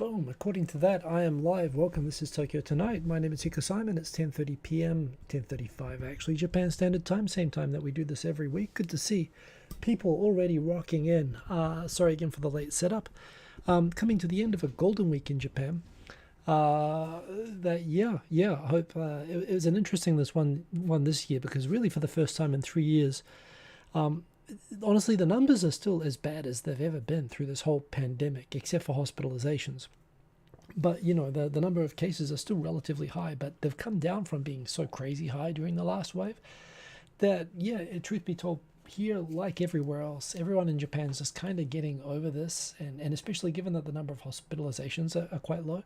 Boom, according to that, I am live. Welcome, this is Tokyo Tonight. My name is Hiko Simon. It's 10:30 p.m., 10:35 actually, Japan Standard Time, same time that we do this every week. Good to see people already rocking in. Sorry again for the late setup. Coming to the end of a golden week in Japan. I hope it was an interesting one this year because really for the first time in 3 years, um, honestly, the numbers are still as bad as they've ever been through this whole pandemic, except for hospitalizations. But, the number of cases are still relatively high, but they've come down from being so crazy high during the last wave that, truth be told, here, like everywhere else, everyone in Japan is just kind of getting over this, and especially given that the number of hospitalizations are quite low.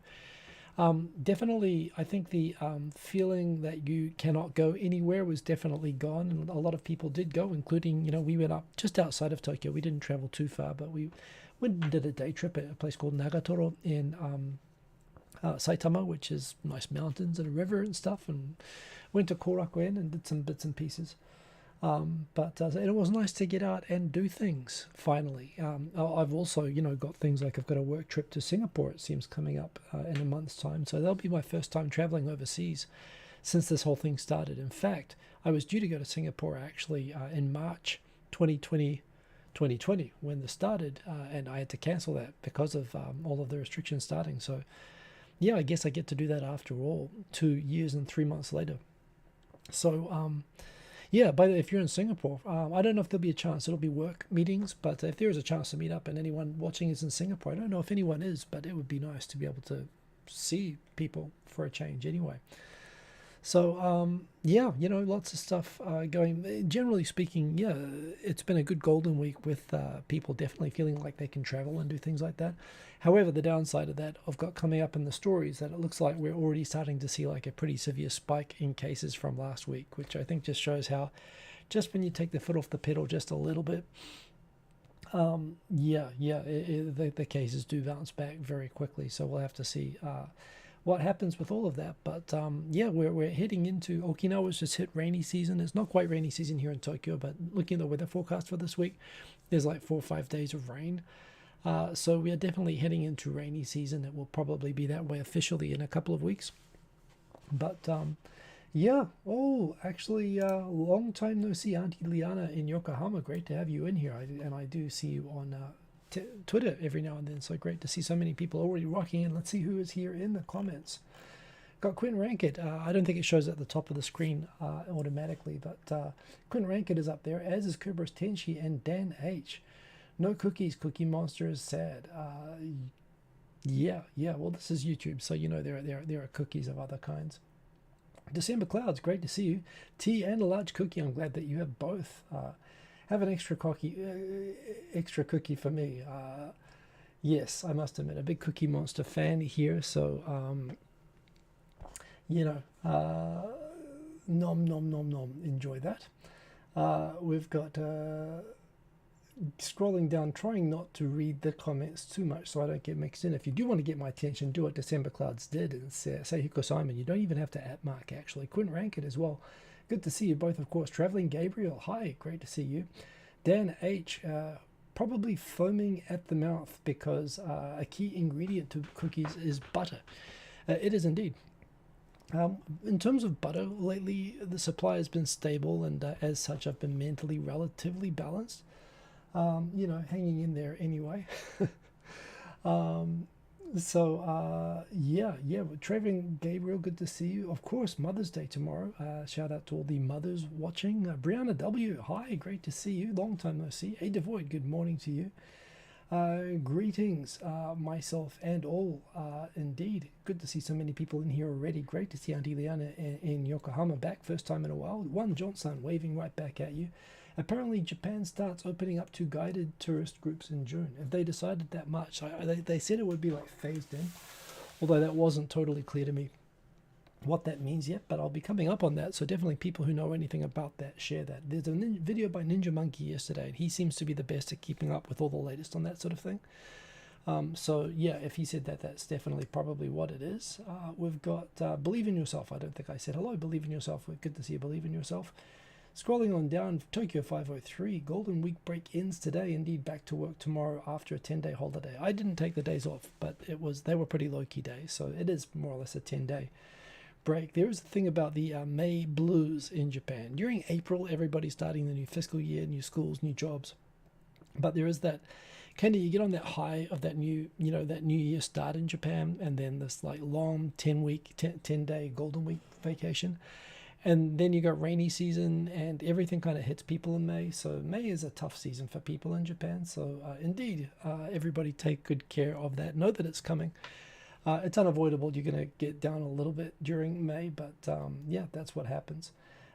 Definitely, I think the feeling that you cannot go anywhere was definitely gone, and a lot of people did go, including, we went up just outside of Tokyo. We didn't travel too far, but we went and did a day trip at a place called Nagatoro in Saitama, which is nice mountains and a river and stuff, and went to Korakuen and did some bits and pieces. But it was nice to get out and do things finally. I've also, got things like I've got a work trip to Singapore, it seems, coming up in a month's time. So that'll be my first time traveling overseas since this whole thing started. In fact, I was due to go to Singapore actually in March 2020 when this started, and I had to cancel that because of all of the restrictions starting. So yeah, I guess I get to do that after all, 2 years and 3 months later. So yeah, by the way, if you're in Singapore, I don't know if there'll be a chance. It'll be work meetings, but if there is a chance to meet up and anyone watching is in Singapore, I don't know if anyone is, but it would be nice to be able to see people for a change anyway. So, lots of stuff going. Generally speaking, yeah, it's been a good golden week with people definitely feeling like they can travel and do things like that. However, the downside of that I've got coming up in the stories that it looks like we're already starting to see like a pretty severe spike in cases from last week, which I think just shows how just when you take the foot off the pedal just a little bit, the cases do bounce back very quickly. So we'll have to see what happens with all of that. But we're heading into Okinawa's just hit rainy season. It's not quite rainy season here in Tokyo, but looking at the weather forecast for this week, there's like 4 or 5 days of rain. So we are definitely heading into rainy season. It will probably be that way officially in a couple of weeks. But actually, long time no see, Auntie Liana in Yokohama. Great to have you in here. I do see you on Twitter every now and then, so great to see so many people already rocking in. Let's see who is here in the comments. Got Quentin Rankett. I don't think it shows at the top of the screen automatically, but Quentin Rankett is up there, as is Kerberos Tenshi and Dan H. No cookies, Cookie Monster is sad. Well, this is YouTube, so there are cookies of other kinds. December Clouds, great to see you. Tea and a large cookie, I'm glad that you have both. Have an extra cookie for me. Yes, I must admit, a big Cookie Monster fan here. So, nom nom nom nom. Enjoy that. We've got scrolling down, trying not to read the comments too much so I don't get mixed in. If you do want to get my attention, do what December Clouds did and say Hiko Simon. You don't even have to @mark actually. Quentin Rankett as well. Good to see you both, of course. Traveling Gabriel, hi, great to see you. Dan H, probably foaming at the mouth because a key ingredient to cookies is butter. It is indeed. In terms of butter, lately the supply has been stable, and as such I've been mentally relatively balanced. Hanging in there anyway. Traveling Gabriel, good to see you. Of course, Mother's Day tomorrow. Shout out to all the mothers watching. Brianna W, hi, great to see you. Long time no see. A Devoid, good morning to you. Greetings, myself and all. Indeed, good to see so many people in here already. Great to see Auntie Liana in Yokohama back, first time in a while. One Johnson waving right back at you. Apparently, Japan starts opening up to guided tourist groups in June. Have they decided that much? They said it would be like phased in, although that wasn't totally clear to me what that means yet, but I'll be coming up on that. So definitely people who know anything about that, share that. There's a video by Ninja Monkey yesterday, and he seems to be the best at keeping up with all the latest on that sort of thing. If he said that, that's definitely probably what it is. We've got Believe in Yourself. I don't think I said hello. Believe in Yourself. Good to see you. Believe in Yourself. Scrolling on down, Tokyo 503, Golden Week break ends today. Indeed, back to work tomorrow after a 10-day holiday. I didn't take the days off, but they were pretty low-key days, so it is more or less a 10-day break. There is a thing about the May blues in Japan. During April, everybody's starting the new fiscal year, new schools, new jobs. But there is that kind of, you get on that high of that new, that new year start in Japan, and then this like long 10-day Golden Week vacation. And then you got rainy season, and everything kind of hits people in May. So May is a tough season for people in Japan. So indeed, everybody take good care of that. Know that it's coming. It's unavoidable. You're going to get down a little bit during May, but yeah, that's what happens.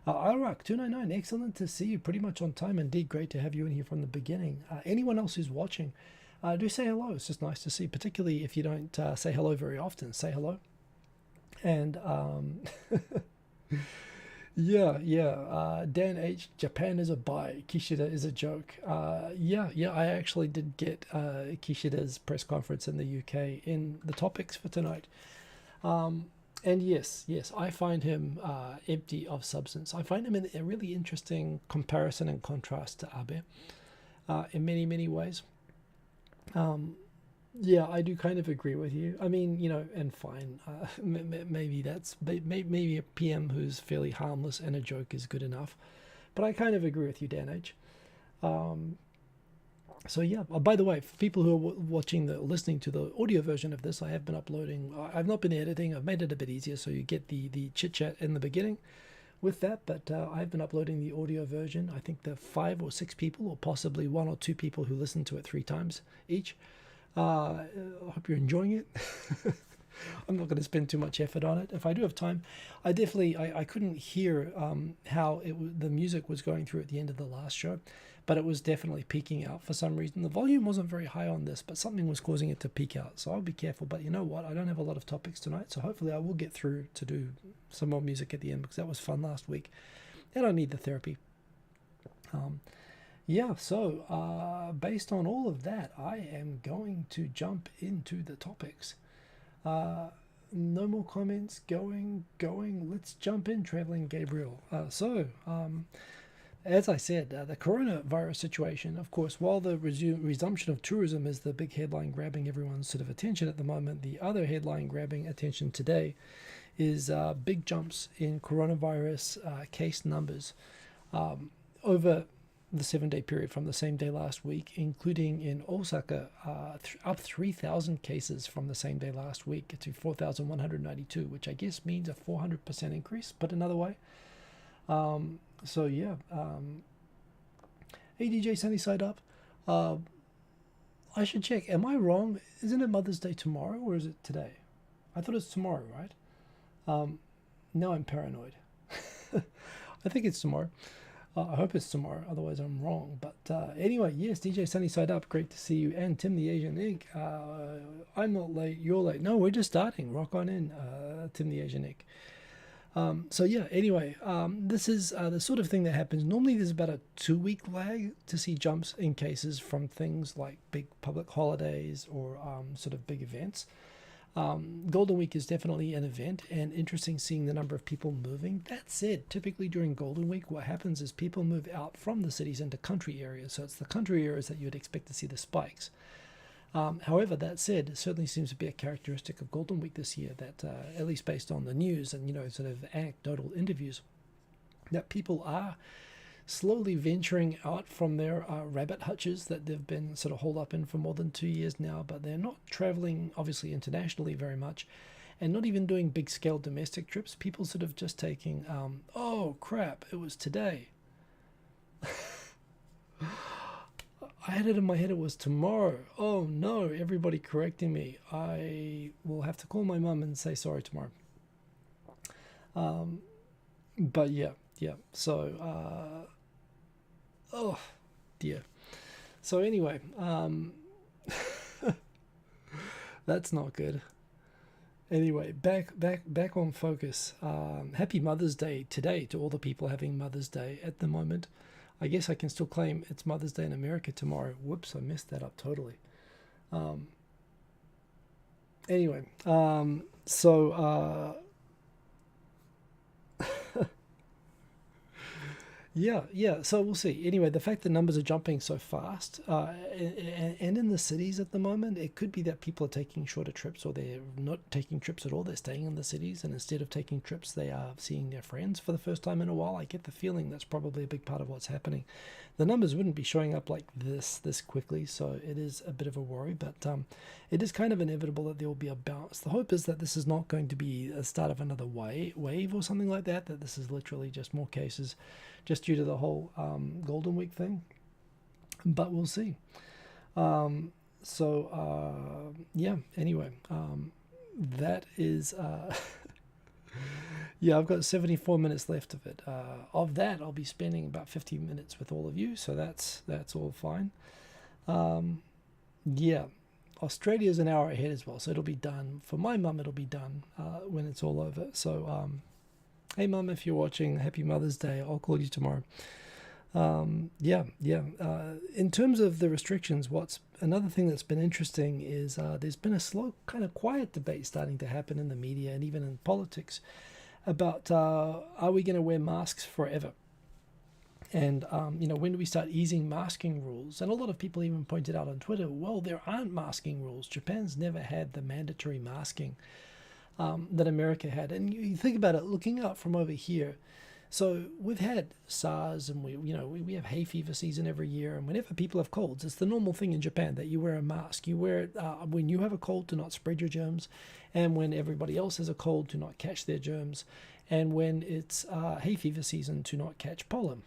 Iraq 299, excellent to see you. Pretty much on time. Indeed, great to have you in here from the beginning. Anyone else who's watching, do say hello. It's just nice to see, particularly if you don't say hello very often. Say hello. And yeah. Dan H. Japan is a buy. Kishida is a joke. Yeah. I actually did get Kishida's press conference in the UK in the topics for tonight. And yes, I find him empty of substance. I find him in a really interesting comparison and contrast to Abe in many, many ways. Yeah, I do kind of agree with you. I mean, and fine. Maybe maybe a PM who's fairly harmless and a joke is good enough. But I kind of agree with you, Dan H. So yeah. By the way, for people who are listening to the audio version of this, I have been uploading. I've not been editing. I've made it a bit easier, so you get the chit chat in the beginning with that. But I've been uploading the audio version. I think the 5 or 6 people, or possibly 1 or 2 people who listen to it 3 times each. I hope you're enjoying it. I'm not going to spend too much effort on it. If I do have time, I couldn't hear how the music was going through at the end of the last show, but it was definitely peaking out for some reason. The volume wasn't very high on this, but something was causing it to peak out. So I'll be careful. But you know what? I don't have a lot of topics tonight, so hopefully I will get through to do some more music at the end, because that was fun last week, and I need the therapy. Yeah, so based on all of that, I am going to jump into the topics. No more comments. Going. Let's jump in, Traveling Gabriel. As I said, the coronavirus situation, of course, while the resumption of tourism is the big headline grabbing everyone's sort of attention at the moment, the other headline grabbing attention today is big jumps in coronavirus case numbers over the 7-day period from the same day last week, including in Osaka, up 3,000 cases from the same day last week to 4,192, which I guess means a 400% increase, put another way. So yeah, hey DJ Sunnyside Up, I should check, am I wrong? Isn't it Mother's Day tomorrow, or is it today? I thought it's tomorrow, right? Now I'm paranoid. I think it's tomorrow. I hope it's tomorrow, otherwise I'm wrong. But anyway, yes, DJ Sunnyside Up, great to see you. And Tim the Asian Ink, I'm not late, you're late. No, we're just starting. Rock on in, Tim the Asian Ink. So yeah, anyway, this is the sort of thing that happens. Normally there's about a 2-week lag to see jumps in cases from things like big public holidays or sort of big events. Golden Week is definitely an event, and interesting seeing the number of people moving. That said, typically during Golden Week, what happens is people move out from the cities into country areas. So it's the country areas that you would expect to see the spikes. However, that said, it certainly seems to be a characteristic of Golden Week this year that, at least based on the news and, sort of anecdotal interviews, that people are slowly venturing out from their rabbit hutches that they've been sort of holed up in for more than 2 years now, but they're not traveling, obviously, internationally very much, and not even doing big-scale domestic trips. People sort of just taking, oh, crap, it was today. I had it in my head it was tomorrow. Oh, no, everybody correcting me. I will have to call my mum and say sorry tomorrow. But yeah, so... oh dear. So anyway, that's not good. Anyway, back on focus. Happy Mother's Day today to all the people having Mother's Day at the moment. I guess I can still claim it's Mother's Day in America tomorrow. Whoops, I messed that up totally. Anyway, Yeah. So we'll see. Anyway, the fact that numbers are jumping so fast, and in the cities at the moment, it could be that people are taking shorter trips, or they're not taking trips at all. They're staying in the cities, and instead of taking trips, they are seeing their friends for the first time in a while. I get the feeling that's probably a big part of what's happening. The numbers wouldn't be showing up like this quickly, so it is a bit of a worry. But it is kind of inevitable that there will be a bounce. The hope is that this is not going to be a start of another wave or something like that. That this is literally just more cases just due to the whole Golden Week thing. But we'll see. Yeah, anyway, that is, yeah, I've got 74 minutes left of it. Of that, I'll be spending about 15 minutes with all of you, so that's all fine. Yeah, Australia's an hour ahead as well, so it'll be done. For my mum, it'll be done when it's all over. So, hey, Mum, if you're watching, happy Mother's Day. I'll call you tomorrow. Yeah. In terms of the restrictions, what's another thing that's been interesting is there's been a slow, kind of quiet debate starting to happen in the media and even in politics about are we going to wear masks forever? And, when do we start easing masking rules? And a lot of people even pointed out on Twitter, well, there aren't masking rules. Japan's never had the mandatory masking that America had. And you think about it, looking up from over here. So we've had SARS, and we have hay fever season every year. And whenever people have colds, it's the normal thing in Japan that you wear a mask. You wear it when you have a cold to not spread your germs, and when everybody else has a cold to not catch their germs, and when it's hay fever season to not catch pollen.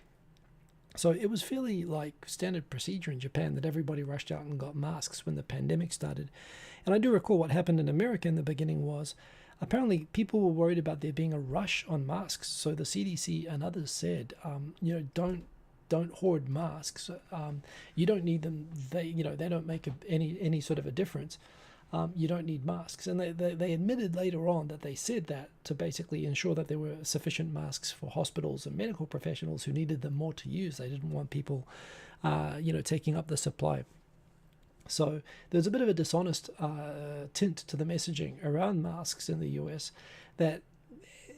So it was fairly like standard procedure in Japan that everybody rushed out and got masks when the pandemic started. And I do recall what happened in America in the beginning was apparently people were worried about there being a rush on masks. So the CDC and others said, don't hoard masks. You don't need them. They don't make any sort of a difference. You don't need masks. And they admitted later on that they said that to basically ensure that there were sufficient masks for hospitals and medical professionals who needed them more to use. They didn't want people, taking up the supply. So there's a bit of a dishonest tint to the messaging around masks in the US that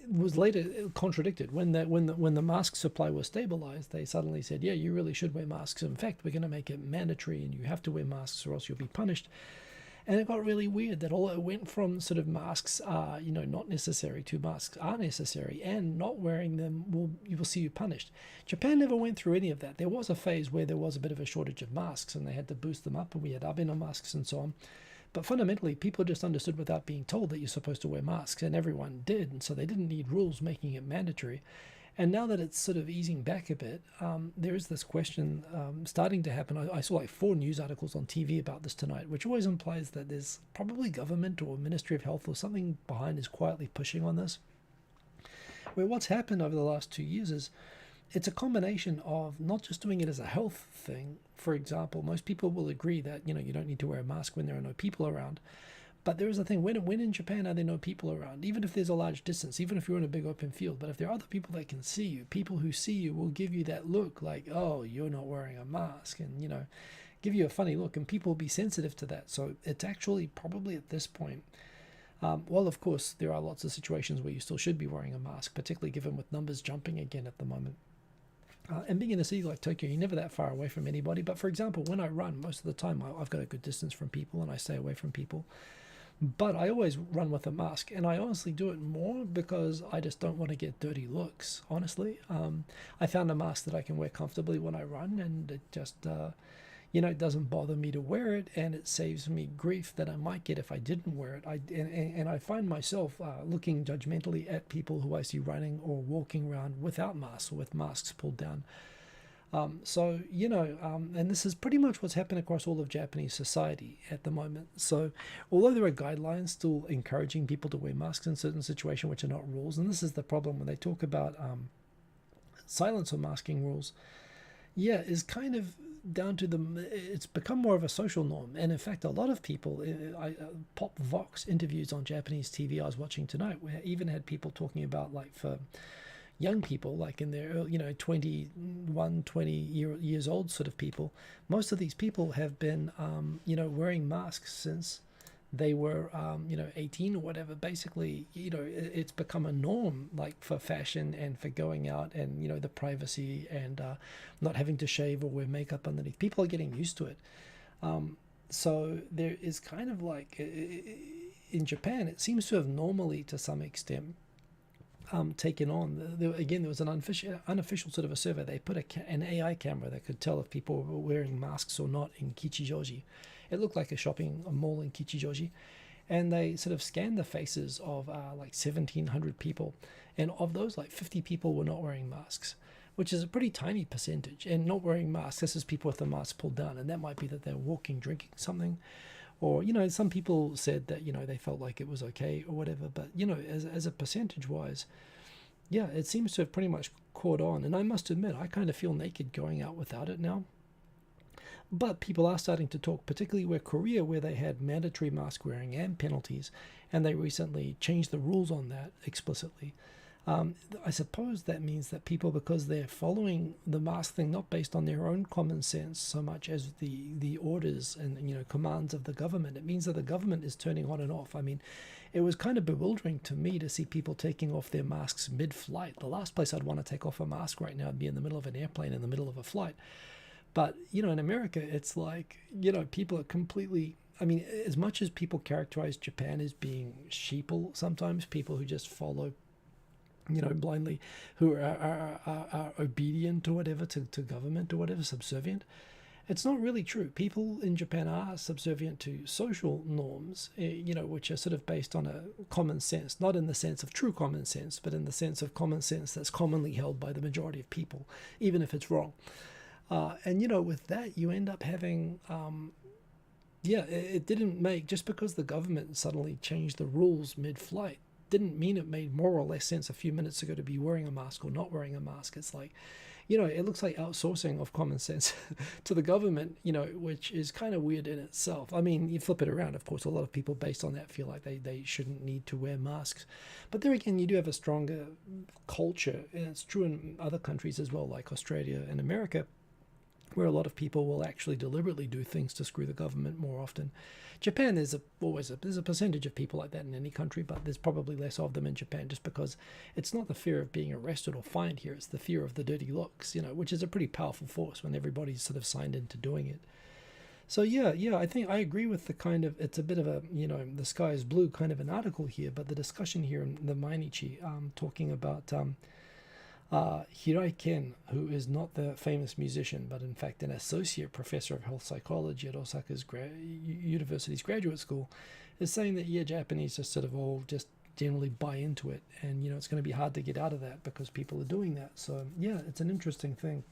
was later contradicted. When the mask supply was stabilized, they suddenly said, yeah, you really should wear masks. In fact, we're going to make it mandatory and you have to wear masks or else you'll be punished. And it got really weird that all it went from sort of masks are, not necessary to masks are necessary, and not wearing them you will see you punished. Japan never went through any of that. There was a phase where there was a bit of a shortage of masks and they had to boost them up, and we had Abeno masks and so on. But fundamentally, people just understood without being told that you're supposed to wear masks, and everyone did, and so they didn't need rules making it mandatory. And now that it's sort of easing back a bit, there is this question starting to happen. I saw like 4 news articles on TV about this tonight, which always implies that there's probably government or Ministry of Health or something behind is quietly pushing on this. Where what's happened over the last 2 years is it's a combination of not just doing it as a health thing. For example, most people will agree that, you don't need to wear a mask when there are no people around. But there is a thing, when in Japan are there no people around? Even if there's a large distance, even if you're in a big open field, but if there are other people that can see you, people who see you will give you that look like, oh, you're not wearing a mask, and, give you a funny look, and people will be sensitive to that. So it's actually probably at this point, well, of course, there are lots of situations where you still should be wearing a mask, particularly given with numbers jumping again at the moment. And being in a city like Tokyo, you're never that far away from anybody. But for example, when I run, most of the time I've got a good distance from people and I stay away from people. But I always run with a mask, and I honestly do it more because I just don't want to get dirty looks, honestly. I found a mask that I can wear comfortably when I run, and it just, it doesn't bother me to wear it, and it saves me grief that I might get if I didn't wear it. And I find myself looking judgmentally at people who I see running or walking around without masks or with masks pulled down. And this is pretty much what's happened across all of Japanese society at the moment. So although there are guidelines still encouraging people to wear masks in certain situations which are not rules, and this is the problem when they talk about silence or masking rules, is kind of down to it's become more of a social norm. And in fact, a lot of people, Pop Vox interviews on Japanese TV I was watching tonight, where even had people talking about, like, for young people, like in their 20 years old sort of people, most of these people have been wearing masks since they were 18 or whatever. Basically, it's become a norm, like for fashion and for going out, and the privacy, and not having to shave or wear makeup underneath. People are getting used to it. So there is kind of like, in Japan, it seems to have normally, to some extent, taken on. Again, there was an unofficial sort of a survey. They put an AI camera that could tell if people were wearing masks or not in Kichijoji. It looked like a mall in Kichijoji. And they sort of scanned the faces of like 1,700 people. And of those, like 50 people were not wearing masks, which is a pretty tiny percentage. And not wearing masks, this is people with the mask pulled down. And that might be that they're walking, drinking something. Or, some people said that, they felt like it was okay or whatever. But, as a percentage wise, yeah, it seems to have pretty much caught on. And I must admit, I kind of feel naked going out without it now. But people are starting to talk, particularly where Korea, where they had mandatory mask wearing and penalties, and they recently changed the rules on that explicitly. I suppose that means that people, because they're following the mask thing not based on their own common sense so much as the orders and commands of the government, it means that the government is turning on and off. I mean, it was kind of bewildering to me to see people taking off their masks mid-flight. The last place I'd want to take off a mask right now would be in the middle of an airplane, in the middle of a flight. But, in America, it's like, people are completely, I mean, as much as people characterize Japan as being sheeple sometimes, people who just follow, blindly, who are obedient or whatever to government or whatever, subservient. It's not really true. People in Japan are subservient to social norms, which are sort of based on a common sense, not in the sense of true common sense, but in the sense of common sense that's commonly held by the majority of people, even if it's wrong. And with that, you end up having, it didn't make, just because the government suddenly changed the rules mid-flight, didn't mean it made more or less sense a few minutes ago to be wearing a mask or not wearing a mask. It's like, it looks like outsourcing of common sense to the government, which is kind of weird in itself. I mean, you flip it around, of course, a lot of people based on that feel like they shouldn't need to wear masks. But there again, you do have a stronger culture, and it's true in other countries as well, like Australia and America, where a lot of people will actually deliberately do things to screw the government more often. Japan, there's a percentage of people like that in any country, but there's probably less of them in Japan, just because it's not the fear of being arrested or fined here, it's the fear of the dirty looks, which is a pretty powerful force when everybody's sort of signed into doing it. So yeah, I think I agree with the kind of, it's a bit of a, the sky is blue kind of an article here, but the discussion here in the Mainichi, talking about Hirai Ken, who is not the famous musician, but in fact an associate professor of health psychology at Osaka's university's graduate school, is saying that, Japanese just sort of all just generally buy into it. And, it's going to be hard to get out of that because people are doing that. So, it's an interesting thing.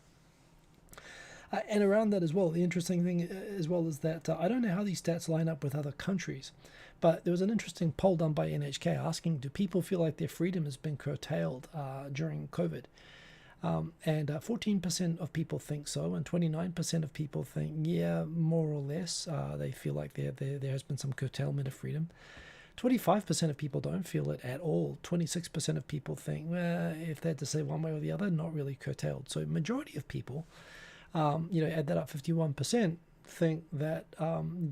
And around that as well, the interesting thing as well is that I don't know how these stats line up with other countries, but there was an interesting poll done by NHK asking, do people feel like their freedom has been curtailed during COVID? And 14% of people think so, and 29% of people think, more or less, they feel like there has been some curtailment of freedom. 25% of people don't feel it at all. 26% of people think, if they had to say one way or the other, not really curtailed. So majority of people, add that up, 51%, think that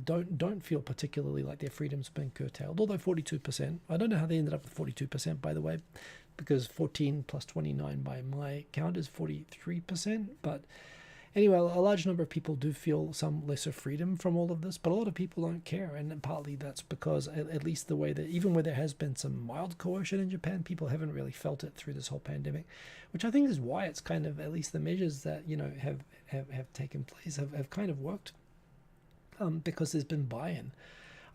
don't feel particularly like their freedom's been curtailed. Although 42%, I don't know how they ended up with 42%, by the way, because 14 plus 29 by my count is 43%. But anyway, a large number of people do feel some lesser freedom from all of this, but a lot of people don't care, and partly that's because, at least the way that, even where there has been some mild coercion in Japan, people haven't really felt it through this whole pandemic, which I think is why it's kind of, at least the measures that have taken place have kind of worked, because there's been buy-in.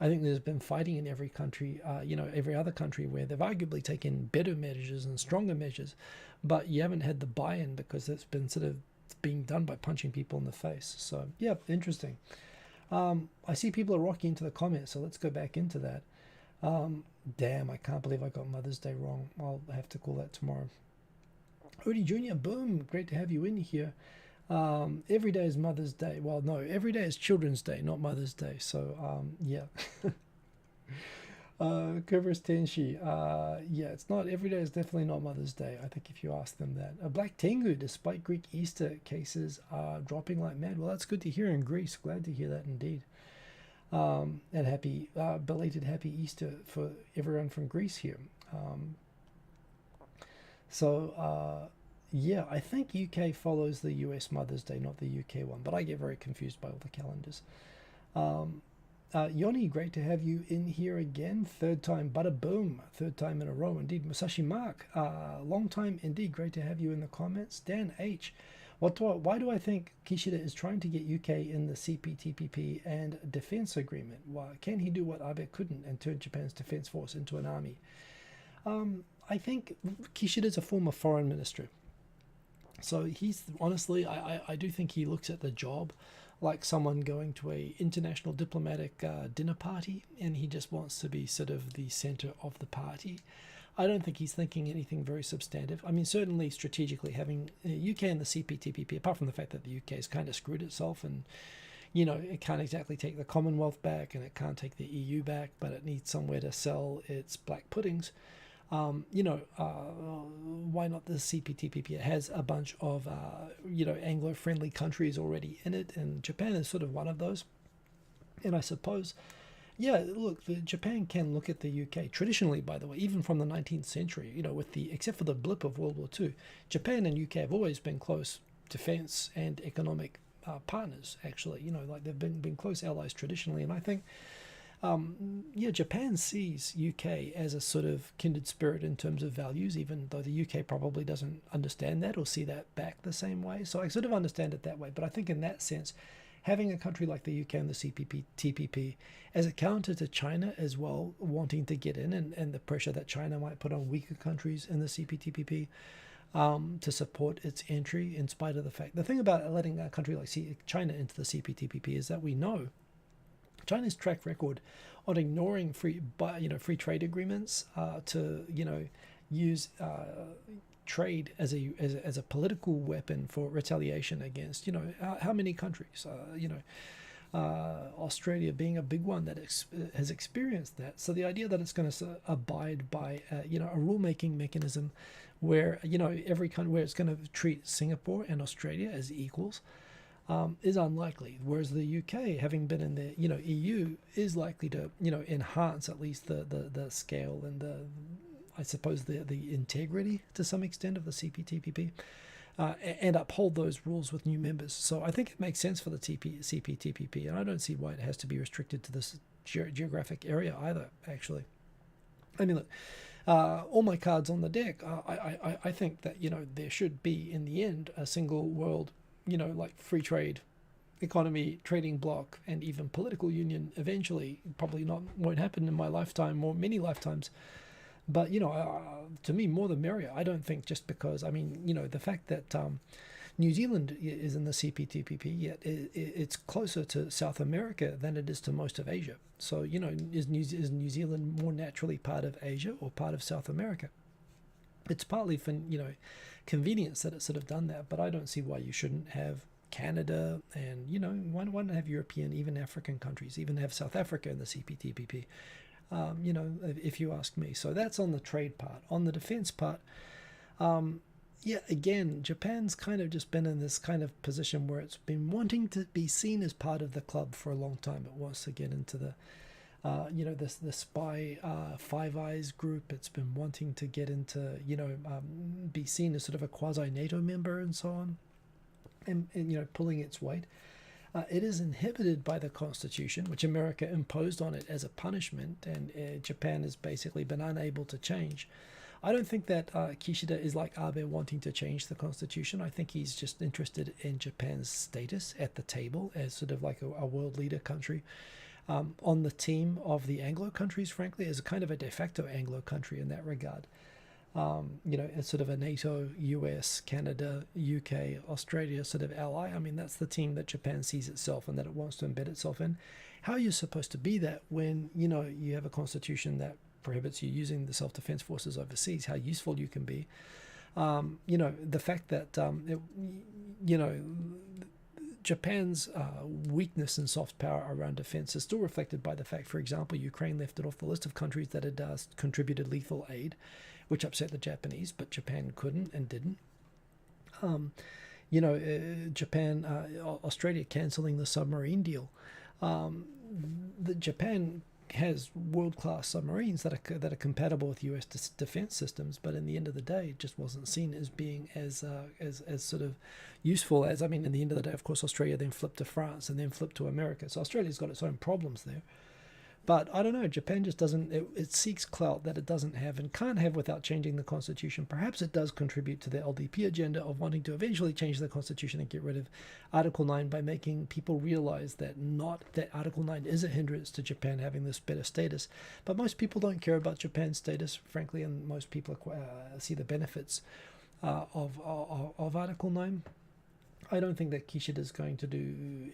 I think there's been fighting in every country, every other country, where they've arguably taken better measures and stronger measures, but you haven't had the buy-in because it's been sort of being done by punching people in the face. So interesting. I see people are rocking into the comments, so let's go back into that. Damn, I can't believe I got Mother's Day wrong. I'll have to call that tomorrow. Odie Jr., boom, great to have you in here. Every day is Mother's Day. Well, no, every day is Children's Day, not Mother's Day. So, Covers Tenshi, it's not, every day is definitely not Mother's Day, I think, if you ask them that. Black Tengu, despite Greek Easter cases are dropping like mad. Well, that's good to hear in Greece. Glad to hear that indeed. And happy belated happy Easter for everyone from Greece here. Um, so yeah, I think UK follows the US Mother's Day, not the UK one, but I get very confused by all the calendars. Um, Yoni, great to have you in here again. Third time, bada boom. Third time in a row, indeed. Musashi Mark, long time indeed. Great to have you in the comments. Dan H, why do I think Kishida is trying to get UK in the CPTPP and defense agreement? Why can he do what Abe couldn't and turn Japan's defense force into an army? I think Kishida is a former foreign minister. So he's honestly, I do think he looks at the job like someone going to a international diplomatic dinner party, and he just wants to be sort of the center of the party. I don't think he's thinking anything very substantive. I mean, certainly strategically, having UK and the CPTPP, apart from the fact that the UK has kind of screwed itself, and it can't exactly take the Commonwealth back, and it can't take the EU back, but it needs somewhere to sell its black puddings. Why not the CPTPP? It has a bunch of, Anglo-friendly countries already in it, and Japan is sort of one of those. And I suppose, yeah, look, Japan can look at the UK traditionally, by the way, even from the 19th century. Except for the blip of World War II, Japan and UK have always been close defense and economic partners. Actually, like they've been close allies traditionally, and I think. Japan sees UK as a sort of kindred spirit in terms of values, even though the UK probably doesn't understand that or see that back the same way. So I sort of understand it that way. But I think in that sense, having a country like the UK and the TPP as a counter to China as well, wanting to get in, and the pressure that China might put on weaker countries in the CPTPP to support its entry, in spite of the fact. The thing about letting a country like China into the CPTPP is that we know China's track record on ignoring free trade agreements to use trade as a political weapon for retaliation against how many countries Australia being a big one that has experienced that. So the idea that it's going to abide by a rulemaking mechanism where every country, where it's going to treat Singapore and Australia as equals, is unlikely. Whereas the UK, having been in the EU, is likely to enhance at least the scale and the integrity to some extent of the CPTPP, and uphold those rules with new members. So I think it makes sense for the CPTPP, and I don't see why it has to be restricted to this geographic area either. Actually, I mean, look. All my cards on the deck. I think that there should be in the end a single world, like free trade economy, trading bloc, and even political union eventually. Probably won't happen in my lifetime or many lifetimes, but to me, more the merrier. I don't think just because, the fact that New Zealand is in the CPTPP, yet it's closer to South America than it is to most of Asia. So is New Zealand more naturally part of Asia or part of South America? It's partly for convenience that it's sort of done that, but I don't see why you shouldn't have Canada and why not have European, even African countries, even have South Africa in the CPTPP. If you ask me. So that's on the trade part. On the defense part, again, Japan's kind of just been in this kind of position where it's been wanting to be seen as part of the club for a long time. It wants to get into the the spy Five Eyes group. It's been wanting to get into, be seen as sort of a quasi-NATO member and so on, and pulling its weight. It is inhibited by the Constitution, which America imposed on it as a punishment, and Japan has basically been unable to change. I don't think that Kishida is like Abe wanting to change the Constitution. I think he's just interested in Japan's status at the table as sort of like a world leader country. On the team of the Anglo countries, frankly, as a kind of a de facto Anglo country in that regard. As sort of a NATO, US, Canada, UK, Australia sort of ally. I mean, that's the team that Japan sees itself and that it wants to embed itself in. How are you supposed to be that when, you have a constitution that prohibits you using the self-defense forces overseas, how useful you can be? The fact that, Japan's weakness in soft power around defense is still reflected by the fact, for example, Ukraine left it off the list of countries that had contributed lethal aid, which upset the Japanese, but Japan couldn't and didn't. Japan, Australia cancelling the submarine deal. that Japan has world-class submarines that are compatible with U.S. defense systems, but in the end of the day, it just wasn't seen as being as sort of useful as, I mean, in the end of the day, of course, Australia then flipped to France and then flipped to America. So Australia's got its own problems there. But I don't know, Japan just doesn't, it seeks clout that it doesn't have and can't have without changing the constitution. Perhaps it does contribute to the LDP agenda of wanting to eventually change the constitution and get rid of Article 9 by making people realize that Article 9 is a hindrance to Japan having this better status. But most people don't care about Japan's status, frankly, and most people see the benefits of Article 9. I don't think that Kishida's going to do.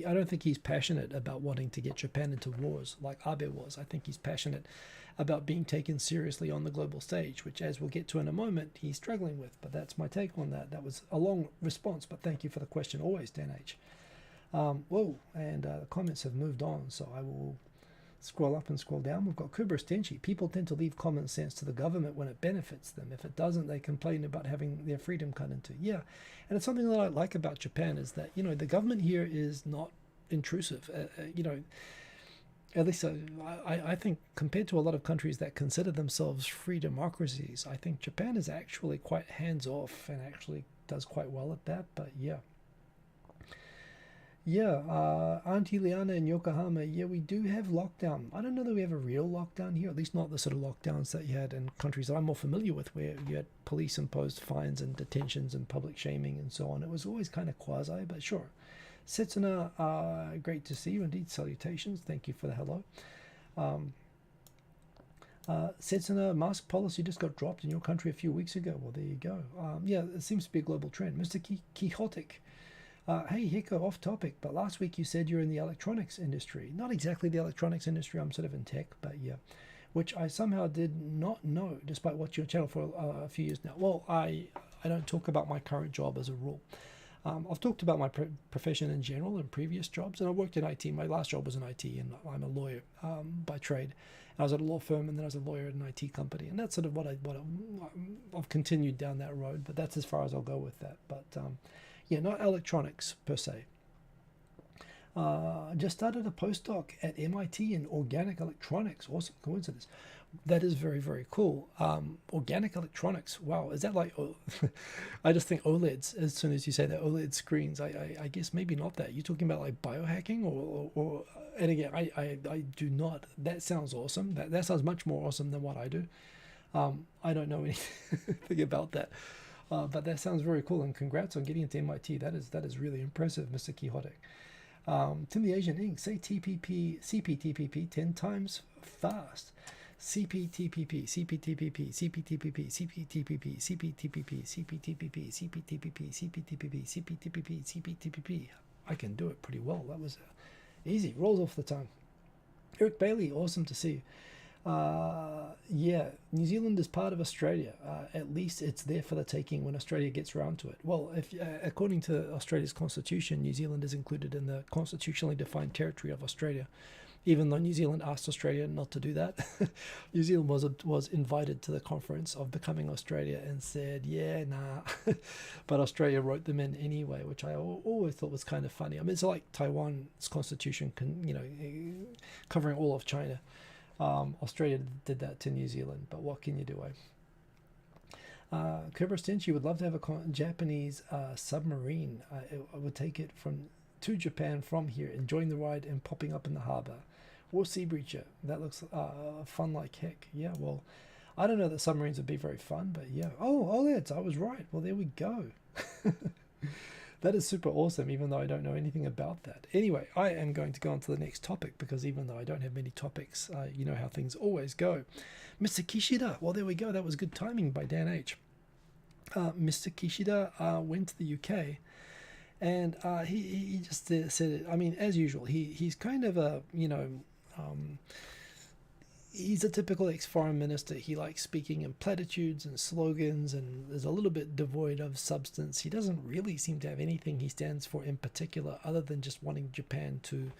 I don't think he's passionate about wanting to get Japan into wars like Abe was. I think he's passionate about being taken seriously on the global stage, which, as we'll get to in a moment, he's struggling with. But that's my take on that. That was a long response, but thank you for the question always, Dan H. Whoa, and the comments have moved on, so I will scroll up and scroll down. We've got Kubra Stenchi. People tend to leave common sense to the government when it benefits them. If it doesn't, they complain about having their freedom cut into. Yeah, and it's something that I like about Japan is that, the government here is not intrusive. At least I think compared to a lot of countries that consider themselves free democracies, I think Japan is actually quite hands-off and actually does quite well at that. But yeah. Yeah, Auntie Liana in Yokohama, yeah, we do have lockdown. I don't know that we have a real lockdown here, at least not the sort of lockdowns that you had in countries that I'm more familiar with, where you had police-imposed fines and detentions and public shaming and so on. It was always kind of quasi, but sure. Setsuna, great to see you. Indeed, salutations. Thank you for the hello. Setsuna, mask policy just got dropped in your country a few weeks ago. Well, there you go. Yeah, it seems to be a global trend. Mr. Quixotic. Hey, Hiko, off topic, but last week you said you're in the electronics industry. Not exactly the electronics industry, I'm sort of in tech, but yeah, which I somehow did not know, despite watching your channel for a few years now. Well, I don't talk about my current job as a rule. I've talked about my profession in general in previous jobs, and I worked in IT. My last job was in IT, and I'm a lawyer by trade. I was at a law firm, and then I was a lawyer at an IT company, and that's sort of I've continued down that road, but that's as far as I'll go with that. But yeah, not electronics per se. Just started a postdoc at MIT in organic electronics. Awesome coincidence. That is very, very cool. Organic electronics. Wow, is that like? I just think OLEDs. As soon as you say that, OLED screens. I guess maybe not that. You're talking about like biohacking or and again, I do not. That sounds awesome. That sounds much more awesome than what I do. I don't know anything about that. But that sounds very cool, and congrats on getting into MIT. That is really impressive, Mr. Quixotic. Tim the Asian Inc. Say CPTPP 10 times fast. CPTPP, CPTPP, CPTPP, CPTPP, CPTPP, CPTPP, CPTPP, CPTPP, CPTPP, CPTPP. I can do it pretty well. That was easy. Rolls off the tongue. Eric Bailey, awesome to see you. Yeah, New Zealand is part of Australia. At least it's there for the taking when Australia gets around to it. Well, if according to Australia's constitution, New Zealand is included in the constitutionally defined territory of Australia. Even though New Zealand asked Australia not to do that, New Zealand was invited to the conference of becoming Australia and said, yeah, nah. But Australia wrote them in anyway, which I always thought was kind of funny. I mean, it's like Taiwan's constitution, covering all of China. Australia did that to New Zealand, but what can you do? Kubra Stenchi would love to have a Japanese submarine. I would take it to Japan from here, enjoying the ride and popping up in the harbour. Or Sea Breacher. That looks fun like heck. Yeah, well, I don't know that submarines would be very fun, but yeah. Oh, OLEDs, I was right. Well, there we go. That is super awesome, even though I don't know anything about that. Anyway, I am going to go on to the next topic, because even though I don't have many topics, you know how things always go. Mr. Kishida, well, there we go. That was good timing by Dan H. Mr. Kishida went to the UK, and he just said it. I mean, as usual, he's kind of a, he's a typical ex-foreign minister. He likes speaking in platitudes and slogans, and is a little bit devoid of substance. He doesn't really seem to have anything he stands for in particular, other than just wanting Japan to,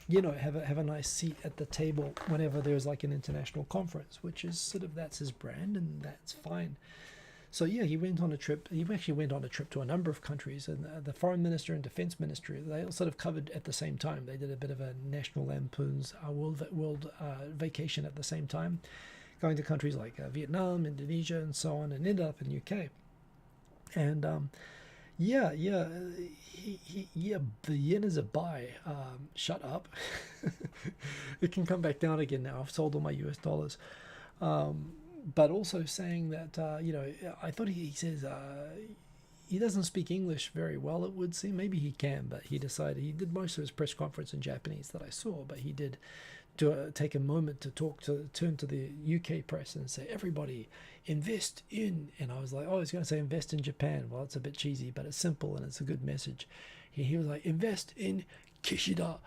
have a nice seat at the table whenever there's like an international conference, which is sort of, that's his brand, and that's fine. So yeah, he went on a trip. He actually went on a trip to a number of countries, and the foreign minister and defense ministry, they all sort of covered at the same time. They did a bit of a National Lampoon's world vacation at the same time, going to countries like Vietnam, Indonesia, and so on, and ended up in UK. And yeah, the yen is a buy. Shut up. It can come back down again now. I've sold all my US dollars. But also saying that, I thought he says he doesn't speak English very well, it would seem. Maybe he can, but he decided, he did most of his press conference in Japanese that I saw, but he did take a moment to turn to the UK press and say, everybody invest in, and I was like, oh, he's going to say invest in Japan. Well, it's a bit cheesy, but it's simple and it's a good message. He was like, invest in Kishida.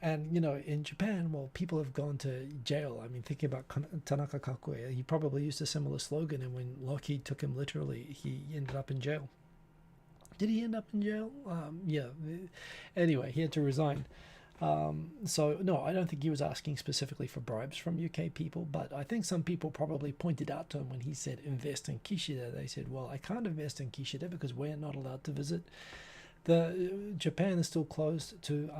And, in Japan, well, people have gone to jail. I mean, thinking about Tanaka Kakue, he probably used a similar slogan, and when Lockheed took him literally, he ended up in jail. Did he end up in jail? Yeah. Anyway, he had to resign. So, no, I don't think he was asking specifically for bribes from UK people, but I think some people probably pointed out to him when he said invest in Kishida. They said, well, I can't invest in Kishida because we're not allowed to visit. Japan is still closed to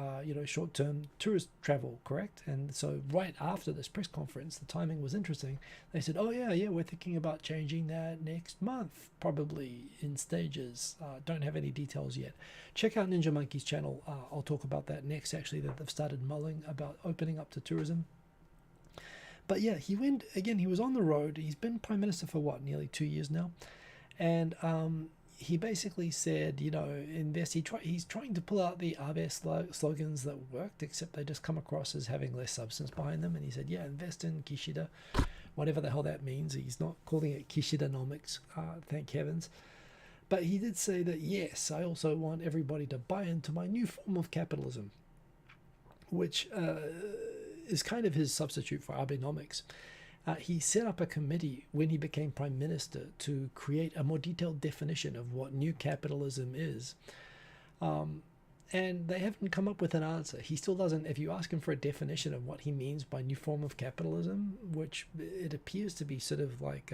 short-term tourist travel, correct? And so right after this press conference, the timing was interesting. They said, oh yeah, we're thinking about changing that next month, probably in stages. Don't have any details yet. Check out Ninja Monkey's channel. I'll talk about that next, actually, that they've started mulling about opening up to tourism. But yeah, he was on the road. He's been Prime Minister for nearly 2 years now. And he basically said, invest. He's trying to pull out the Abe slogans that worked, except they just come across as having less substance behind them. And he said, yeah, invest in Kishida, whatever the hell that means. He's not calling it Kishidanomics, thank heavens. But he did say that, yes, I also want everybody to buy into my new form of capitalism, which is kind of his substitute for Abenomics. He set up a committee when he became Prime Minister to create a more detailed definition of what new capitalism is. And they haven't come up with an answer. He still doesn't. If you ask him for a definition of what he means by new form of capitalism, which it appears to be sort of like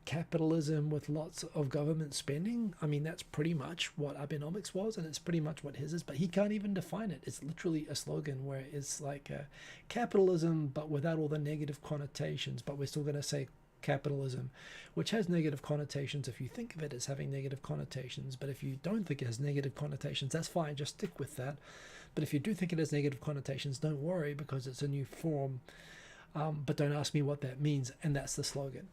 capitalism with lots of government spending. I mean, that's pretty much what Abenomics was, and it's pretty much what his is, but he can't even define it. It's literally a slogan where it's like capitalism, but without all the negative connotations, but we're still going to say capitalism, which has negative connotations if you think of it as having negative connotations, but if you don't think it has negative connotations, that's fine, just stick with that. But if you do think it has negative connotations, don't worry, because it's a new form, but don't ask me what that means, and that's the slogan.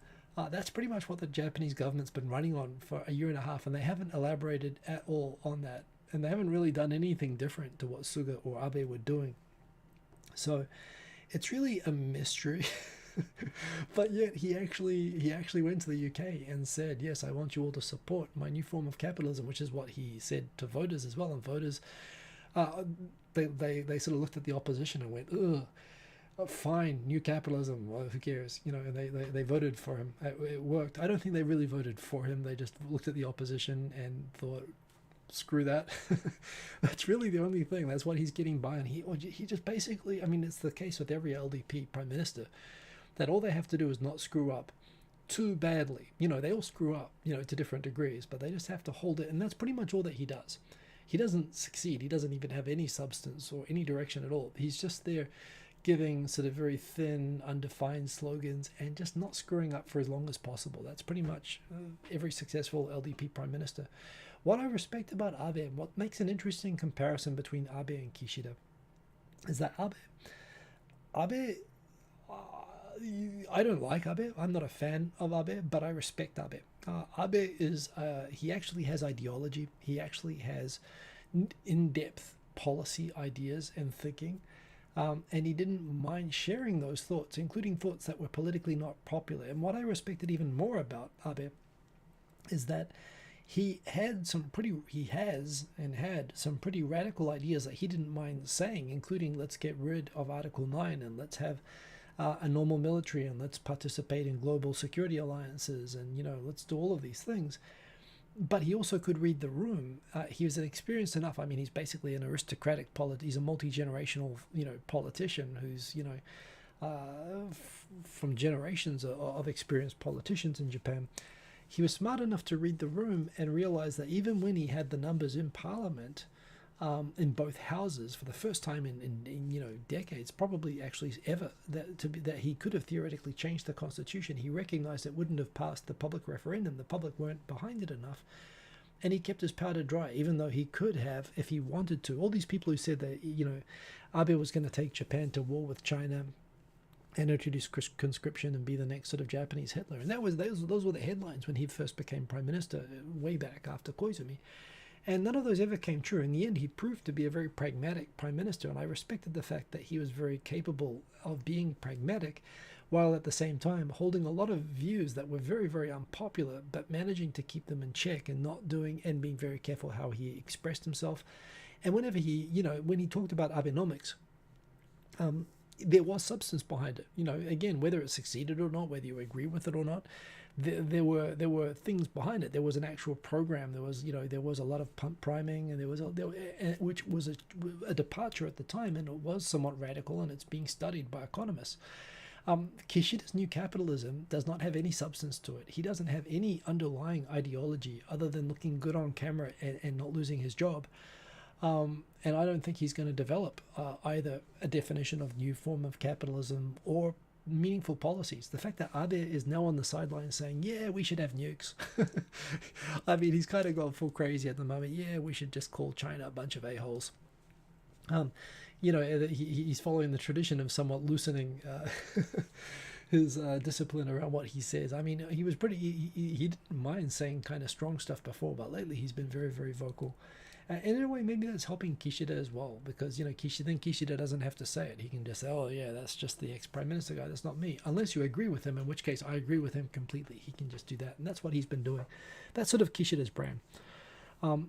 That's pretty much what the Japanese government's been running on for a year and a half, and they haven't elaborated at all on that. And they haven't really done anything different to what Suga or Abe were doing. So it's really a mystery. But yet he actually went to the UK and said, yes, I want you all to support my new form of capitalism, which is what he said to voters as well. And voters, they sort of looked at the opposition and went, ugh. Fine, new capitalism, well, who cares, and they voted for him. It worked. I don't think they really voted for him. They just looked at the opposition and thought, screw that. That's really the only thing. That's what he's getting by. And he just basically, I mean, it's the case with every LDP prime minister, that all they have to do is not screw up too badly. They all screw up, to different degrees, but they just have to hold it. And that's pretty much all that he does. He doesn't succeed. He doesn't even have any substance or any direction at all. He's just there giving sort of very thin, undefined slogans and just not screwing up for as long as possible. That's pretty much every successful LDP prime minister. What I respect about Abe, what makes an interesting comparison between Abe and Kishida, is that Abe, I don't like Abe. I'm not a fan of Abe, but I respect Abe. Abe is, he actually has ideology. He actually has in-depth policy ideas and thinking. And he didn't mind sharing those thoughts, including thoughts that were politically not popular. And what I respected even more about Abe is that he has and had some pretty radical ideas that he didn't mind saying, including let's get rid of Article 9 and let's have a normal military and let's participate in global security alliances and, let's do all of these things. But he also could read the room. He was experienced enough. I mean, he's basically an aristocratic he's a multi-generational, politician who's, from generations of experienced politicians in Japan, he was smart enough to read the room and realize that even when he had the numbers in parliament, in both houses for the first time in decades, probably actually ever, that he could have theoretically changed the constitution. He recognized it wouldn't have passed the public referendum. The public weren't behind it enough, and he kept his powder dry, even though he could have if he wanted to. All these people who said that Abe was going to take Japan to war with China and introduce conscription and be the next sort of Japanese Hitler, and those were the headlines when he first became prime minister way back after Koizumi. And none of those ever came true. In the end, he proved to be a very pragmatic prime minister, and I respected the fact that he was very capable of being pragmatic, while at the same time holding a lot of views that were very, very unpopular, but managing to keep them in check and not doing and being very careful how he expressed himself. And whenever when he talked about Abenomics, there was substance behind it. Again, whether it succeeded or not, whether you agree with it or not, there were things behind it. There was an actual program. There was a lot of pump priming, and which was a departure at the time, and it was somewhat radical, and it's being studied by economists. Kishida's new capitalism does not have any substance to it. He doesn't have any underlying ideology other than looking good on camera and not losing his job. And I don't think he's going to develop either a definition of new form of capitalism or meaningful policies. The fact that Abe is now on the sidelines saying, yeah, we should have nukes. I mean, he's kind of gone full crazy at the moment. Yeah, we should just call China a bunch of a-holes. He's following the tradition of somewhat loosening his discipline around what he says. I mean, he was he didn't mind saying kind of strong stuff before, but lately he's been very, very vocal. And in a way, maybe that's helping Kishida as well, because, Kishida doesn't have to say it. He can just say, oh, yeah, that's just the ex-prime minister guy. That's not me. Unless you agree with him, in which case I agree with him completely. He can just do that. And that's what he's been doing. That's sort of Kishida's brand.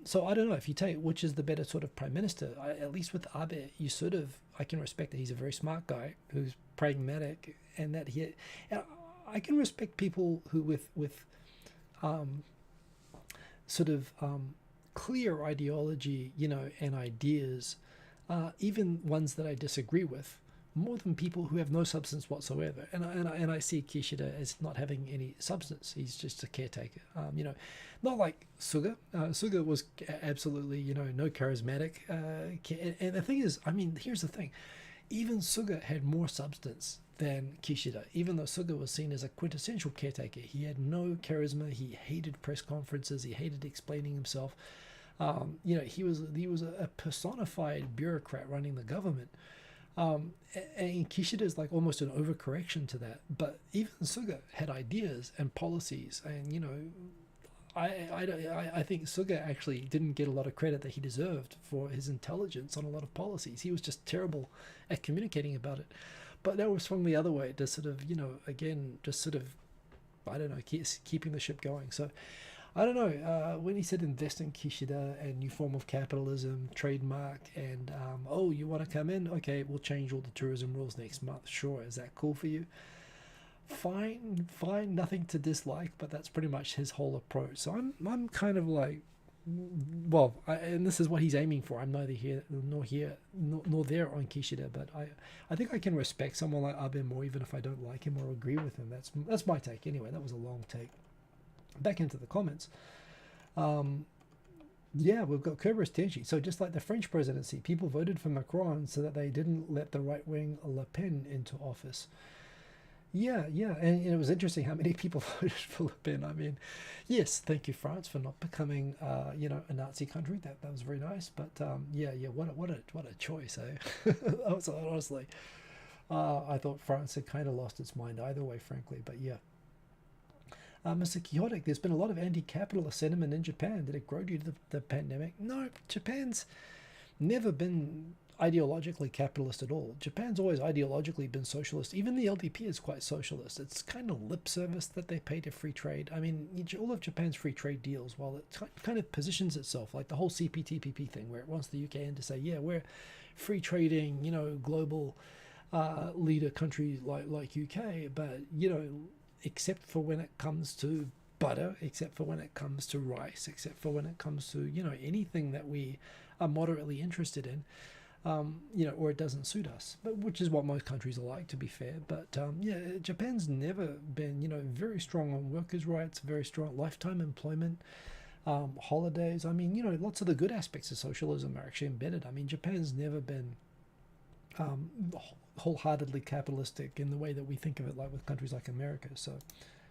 So I don't know if you take which is the better sort of prime minister. At least with Abe, I can respect that he's a very smart guy who's pragmatic, and that I can respect people who with clear ideology, and ideas, even ones that I disagree with, more than people who have no substance whatsoever. And I see Kishida as not having any substance. He's just a caretaker. Not like Suga. Suga was absolutely, no charismatic. And the thing is, here's the thing. Even Suga had more substance than Kishida. Even though Suga was seen as a quintessential caretaker, he had no charisma. He hated press conferences. He hated explaining himself. He was a personified bureaucrat running the government. And Kishida is like almost an overcorrection to that. But even Suga had ideas and policies, and I think Suga actually didn't get a lot of credit that he deserved for his intelligence on a lot of policies. He was just terrible at communicating about it. But that was swung the other way to sort of, keeping the ship going. So I don't know, when he said invest in Kishida and new form of capitalism, trademark, and, you want to come in? Okay, we'll change all the tourism rules next month. Sure, is that cool for you? Fine, nothing to dislike, but that's pretty much his whole approach. So I'm kind of like, and this is what he's aiming for. I'm neither here nor there on Kishida, but I think I can respect someone like Abe more, even if I don't like him or agree with him. That's my take. Anyway, that was a long take. Back into the comments. We've got Kerberos Tenchi. So just like the French presidency, people voted for Macron so that they didn't let the right-wing Le Pen into office. Yeah, and it was interesting how many people voted for Le Pen. I mean, yes, thank you, France, for not becoming, a Nazi country. That was very nice. But what a choice, eh? Honestly, I thought France had kind of lost its mind either way, frankly. But yeah. Mr. Quixotic, there's been a lot of anti-capitalist sentiment in Japan. Did it grow due to the pandemic? No, Japan's never been ideologically capitalist at all. Japan's always ideologically been socialist. Even the LDP is quite socialist. It's kind of lip service that they pay to free trade. I mean, all of Japan's free trade deals, while it kind of positions itself, like the whole CPTPP thing, where it wants the UK in to say, yeah, we're free trading, global leader country like UK, but, except for when it comes to butter, except for when it comes to rice, except for when it comes to, anything that we are moderately interested in. or it doesn't suit us, but which is what most countries are like, to be fair. But yeah, Japan's never been, very strong on workers' rights, very strong lifetime employment, holidays. I mean, lots of the good aspects of socialism are actually embedded. I mean, Japan's never been um, wholeheartedly capitalistic in the way that we think of it, like with countries like America. So,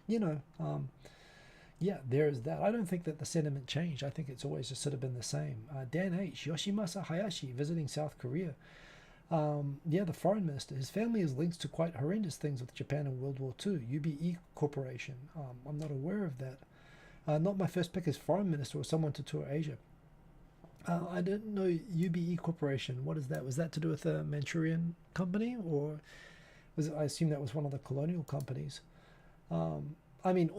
you know, um, yeah, there is that. I don't think that the sentiment changed. I think it's always just sort of been the same. Dan H. Yoshimasa Hayashi visiting South Korea. Yeah, the foreign minister. His family has links to quite horrendous things with Japan in World War II. UBE Corporation. I'm not aware of that. Not my first pick as foreign minister or someone to tour Asia. I didn't know UBE Corporation. What is that? Was that to do with a Manchurian company, or was it, I assume that was one of the colonial companies? I mean,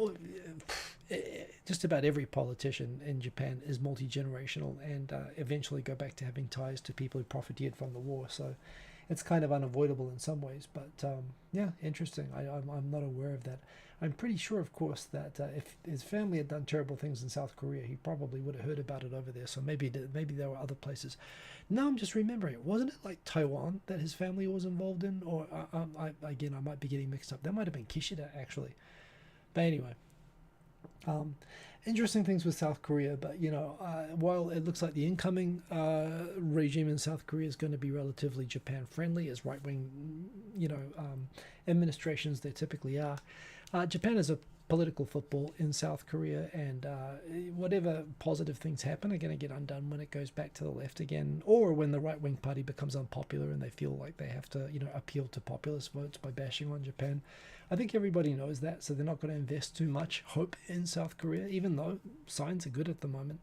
just about every politician in Japan is multi-generational and eventually go back to having ties to people who profited from the war. So it's kind of unavoidable in some ways. But yeah, interesting. I'm not aware of that. I'm pretty sure, of course, that if his family had done terrible things in South Korea, he probably would have heard about it over there. So maybe there were other places. Now I'm just remembering it. Wasn't it like Taiwan that his family was involved in? Or again, I might be getting mixed up. That might have been Kishida, actually. But anyway, um, interesting things with South Korea. But while it looks like the incoming regime in South Korea is going to be relatively Japan friendly, as right wing, administrations there typically are, Japan is a political football in South Korea, and whatever positive things happen are going to get undone when it goes back to the left again, or when the right wing party becomes unpopular and they feel like they have to, appeal to populist votes by bashing on Japan. I think everybody knows that, so they're not going to invest too much hope in South Korea, even though signs are good at the moment.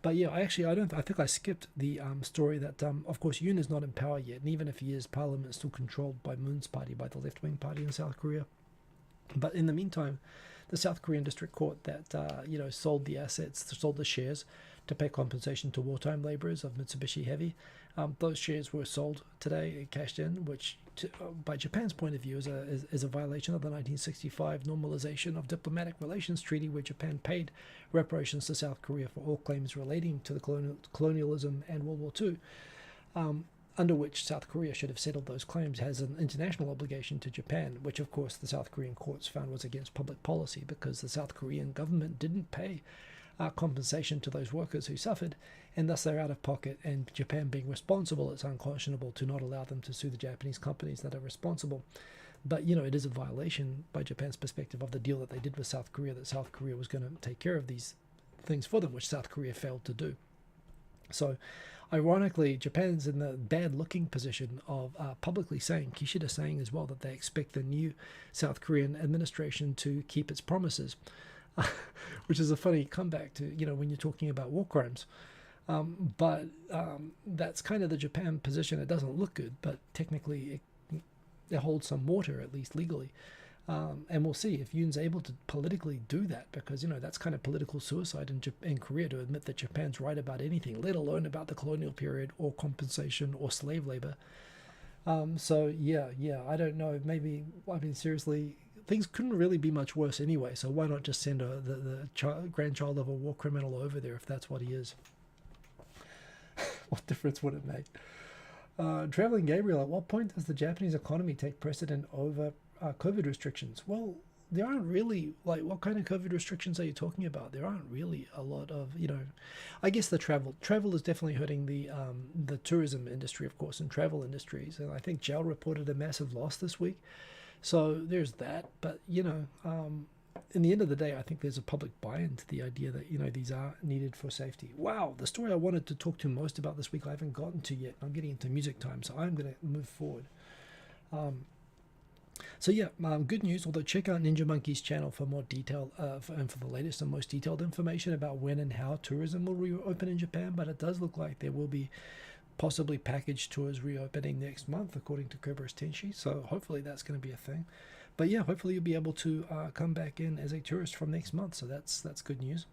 But yeah, I think I skipped the story that, of course, Yoon is not in power yet, and even if he is, Parliament is still controlled by Moon's party, by the left wing party in South Korea. But in the meantime, the South Korean district court that sold the assets, sold the shares to pay compensation to wartime laborers of Mitsubishi Heavy, those shares were sold today, cashed in, which by Japan's point of view is a violation of the 1965 Normalization of Diplomatic Relations Treaty, where Japan paid reparations to South Korea for all claims relating to the colonialism and World War II. Under which South Korea should have settled those claims, has an international obligation to Japan, which of course the South Korean courts found was against public policy, because the South Korean government didn't pay compensation to those workers who suffered, and thus they're out of pocket, and Japan being responsible, it's unconscionable to not allow them to sue the Japanese companies that are responsible. But it is a violation by Japan's perspective of the deal that they did with South Korea, that South Korea was going to take care of these things for them, which South Korea failed to do. So ironically, Japan's in the bad-looking position of publicly saying, Kishida saying as well, that they expect the new South Korean administration to keep its promises, which is a funny comeback to, when you're talking about war crimes. But that's kind of the Japan position. It doesn't look good, but technically it holds some water, at least legally. And we'll see if Yoon's able to politically do that, because that's kind of political suicide in Korea, to admit that Japan's right about anything, let alone about the colonial period or compensation or slave labor. So yeah, I don't know. Maybe, I mean, seriously, things couldn't really be much worse anyway. So why not just send the grandchild of a war criminal over there if that's what he is? What difference would it make? Traveling Gabriel, at what point does the Japanese economy take precedent over COVID restrictions? Well, there aren't really, like, what kind of COVID restrictions are you talking about? There aren't really a lot of, I guess the travel is definitely hurting the tourism industry, of course, and travel industries. And I think JAL reported a massive loss this week. So there's that. But, in the end of the day, I think there's a public buy-in to the idea that, these are needed for safety. Wow, the story I wanted to talk to most about this week I haven't gotten to yet. I'm getting into music time, so I'm going to move forward. So yeah, good news, although check out Ninja Monkey's channel for more detail and for the latest and most detailed information about when and how tourism will reopen in Japan. But it does look like there will be possibly package tours reopening next month, according to Kobayashi Tenshi. So hopefully that's going to be a thing. But yeah, hopefully you'll be able to come back in as a tourist from next month. So that's good news.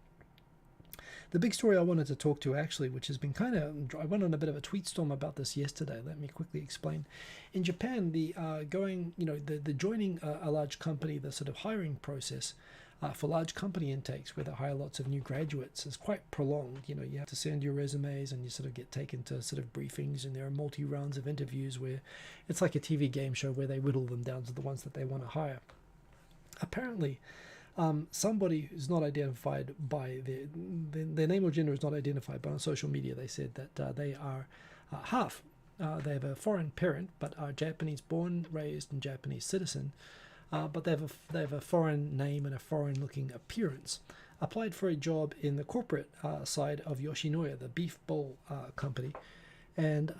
The big story I wanted to talk to, actually, which has been I went on a bit of a tweet storm about this yesterday. Let me quickly explain. In Japan, the joining a large company, the sort of hiring process, for large company intakes where they hire lots of new graduates is quite prolonged. You have to send your resumes and you sort of get taken to sort of briefings, and there are multi rounds of interviews where it's like a TV game show where they whittle them down to the ones that they want to hire. Apparently, somebody who's not identified by their name or gender is not identified, but on social media they said that they are half. They have a foreign parent, but are Japanese born, raised, and Japanese citizen. But they have a foreign name and a foreign-looking appearance. Applied for a job in the corporate side of Yoshinoya, the beef bowl company, and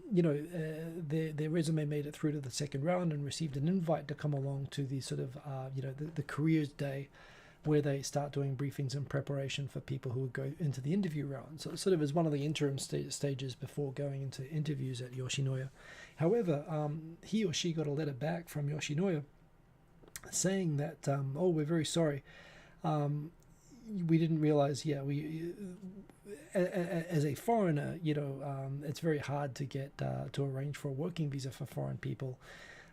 their resume made it through to the second round and received an invite to come along to the sort of the careers day, where they start doing briefings in preparation for people who would go into the interview round. So it sort of is one of the interim stages before going into interviews at Yoshinoya. However, he or she got a letter back from Yoshinoya saying that, we're very sorry. We didn't realize, as a foreigner, it's very hard to get to arrange for a working visa for foreign people.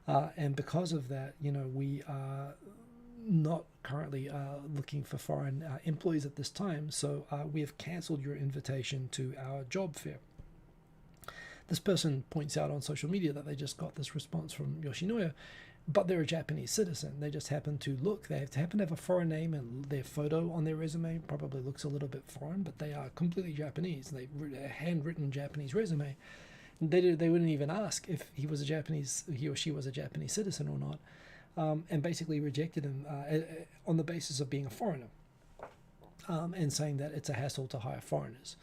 And because of that, we are not currently looking for foreign employees at this time. So we have cancelled your invitation to our job fair. This person points out on social media that they just got this response from Yoshinoya, but they're a Japanese citizen. They just happen to happen to have a foreign name, and their photo on their resume probably looks a little bit foreign, but they are completely Japanese. They a handwritten Japanese resume. They wouldn't even ask if he or she was a Japanese citizen or not, and basically rejected him on the basis of being a foreigner, and saying that it's a hassle to hire foreigners.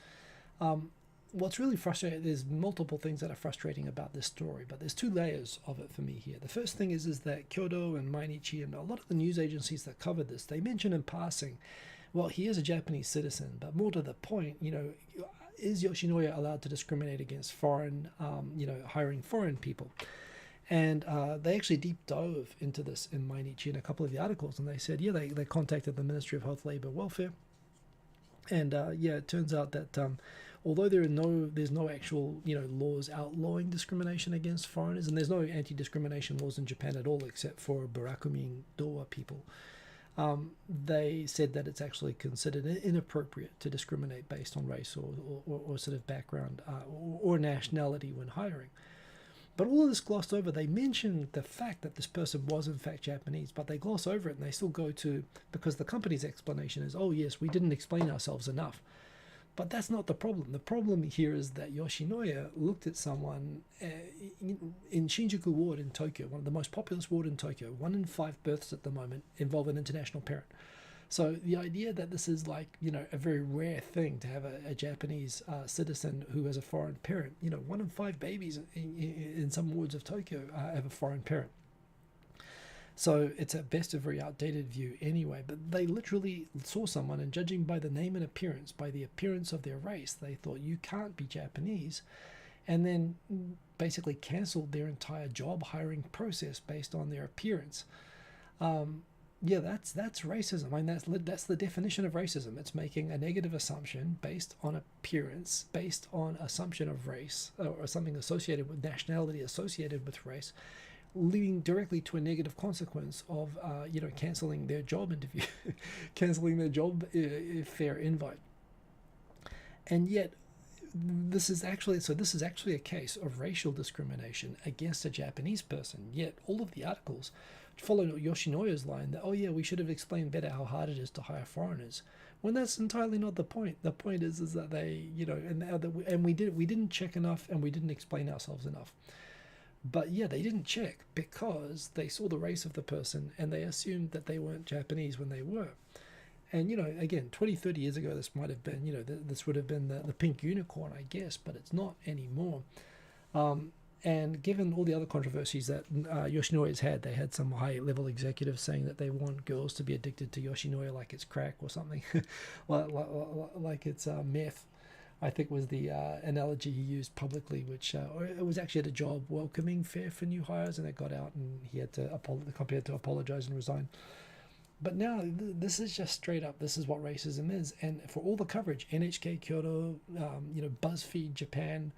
What's really frustrating, there's multiple things that are frustrating about this story, but there's two layers of it for me here. The first thing is that Kyodo and Mainichi and a lot of the news agencies that covered this, they mention in passing, well, he is a Japanese citizen, but more to the point, is Yoshinoya allowed to discriminate against foreign, hiring foreign people? And they actually deep dove into this in Mainichi in a couple of the articles, and they said, they contacted the Ministry of Health, Labour, Welfare, and it turns out that although there's no actual laws outlawing discrimination against foreigners, and there's no anti-discrimination laws in Japan at all except for Barakumin Dowa people, they said that it's actually considered inappropriate to discriminate based on race or sort of background or nationality when hiring. But all of this glossed over. They mentioned the fact that this person was in fact Japanese, but they gloss over it and they still go to, because the company's explanation is, oh yes, we didn't explain ourselves enough. But that's not the problem. The problem here is that Yoshinoya looked at someone in Shinjuku ward in Tokyo, one of the most populous ward in Tokyo. 1 in 5 births at the moment involve an international parent. So the idea that this is like, a very rare thing to have a Japanese citizen who has a foreign parent, 1 in 5 babies in some wards of Tokyo have a foreign parent. So it's at best a very outdated view anyway, but they literally saw someone, and judging by the name and appearance, by the appearance of their race, they thought you can't be Japanese, and then basically cancelled their entire job hiring process based on their appearance. That's racism. I mean, that's the definition of racism. It's making a negative assumption based on appearance, based on assumption of race, or something associated with nationality, associated with race, leading directly to a negative consequence of cancelling their job interview, cancelling their job fair invite. And yet this is actually a case of racial discrimination against a Japanese person. Yet all of the articles follow Yoshinoya's line that, we should have explained better how hard it is to hire foreigners, when that's entirely not the point. The point is that they, and we didn't check enough, and we didn't explain ourselves enough. But they didn't check because they saw the race of the person and they assumed that they weren't Japanese when they were. And, again, 20, 30 years ago, this might have been, this would have been the pink unicorn, I guess, but it's not anymore. And given all the other controversies that Yoshinoya's had, they had some high-level executives saying that they want girls to be addicted to Yoshinoya like it's crack or something, like it's meth, I think was the analogy he used publicly, which it was actually at a job welcoming fair for new hires, and it got out, and the company had to apologize and resign. But now this is just straight up. This is what racism is, and for all the coverage, NHK Kyoto, BuzzFeed Japan,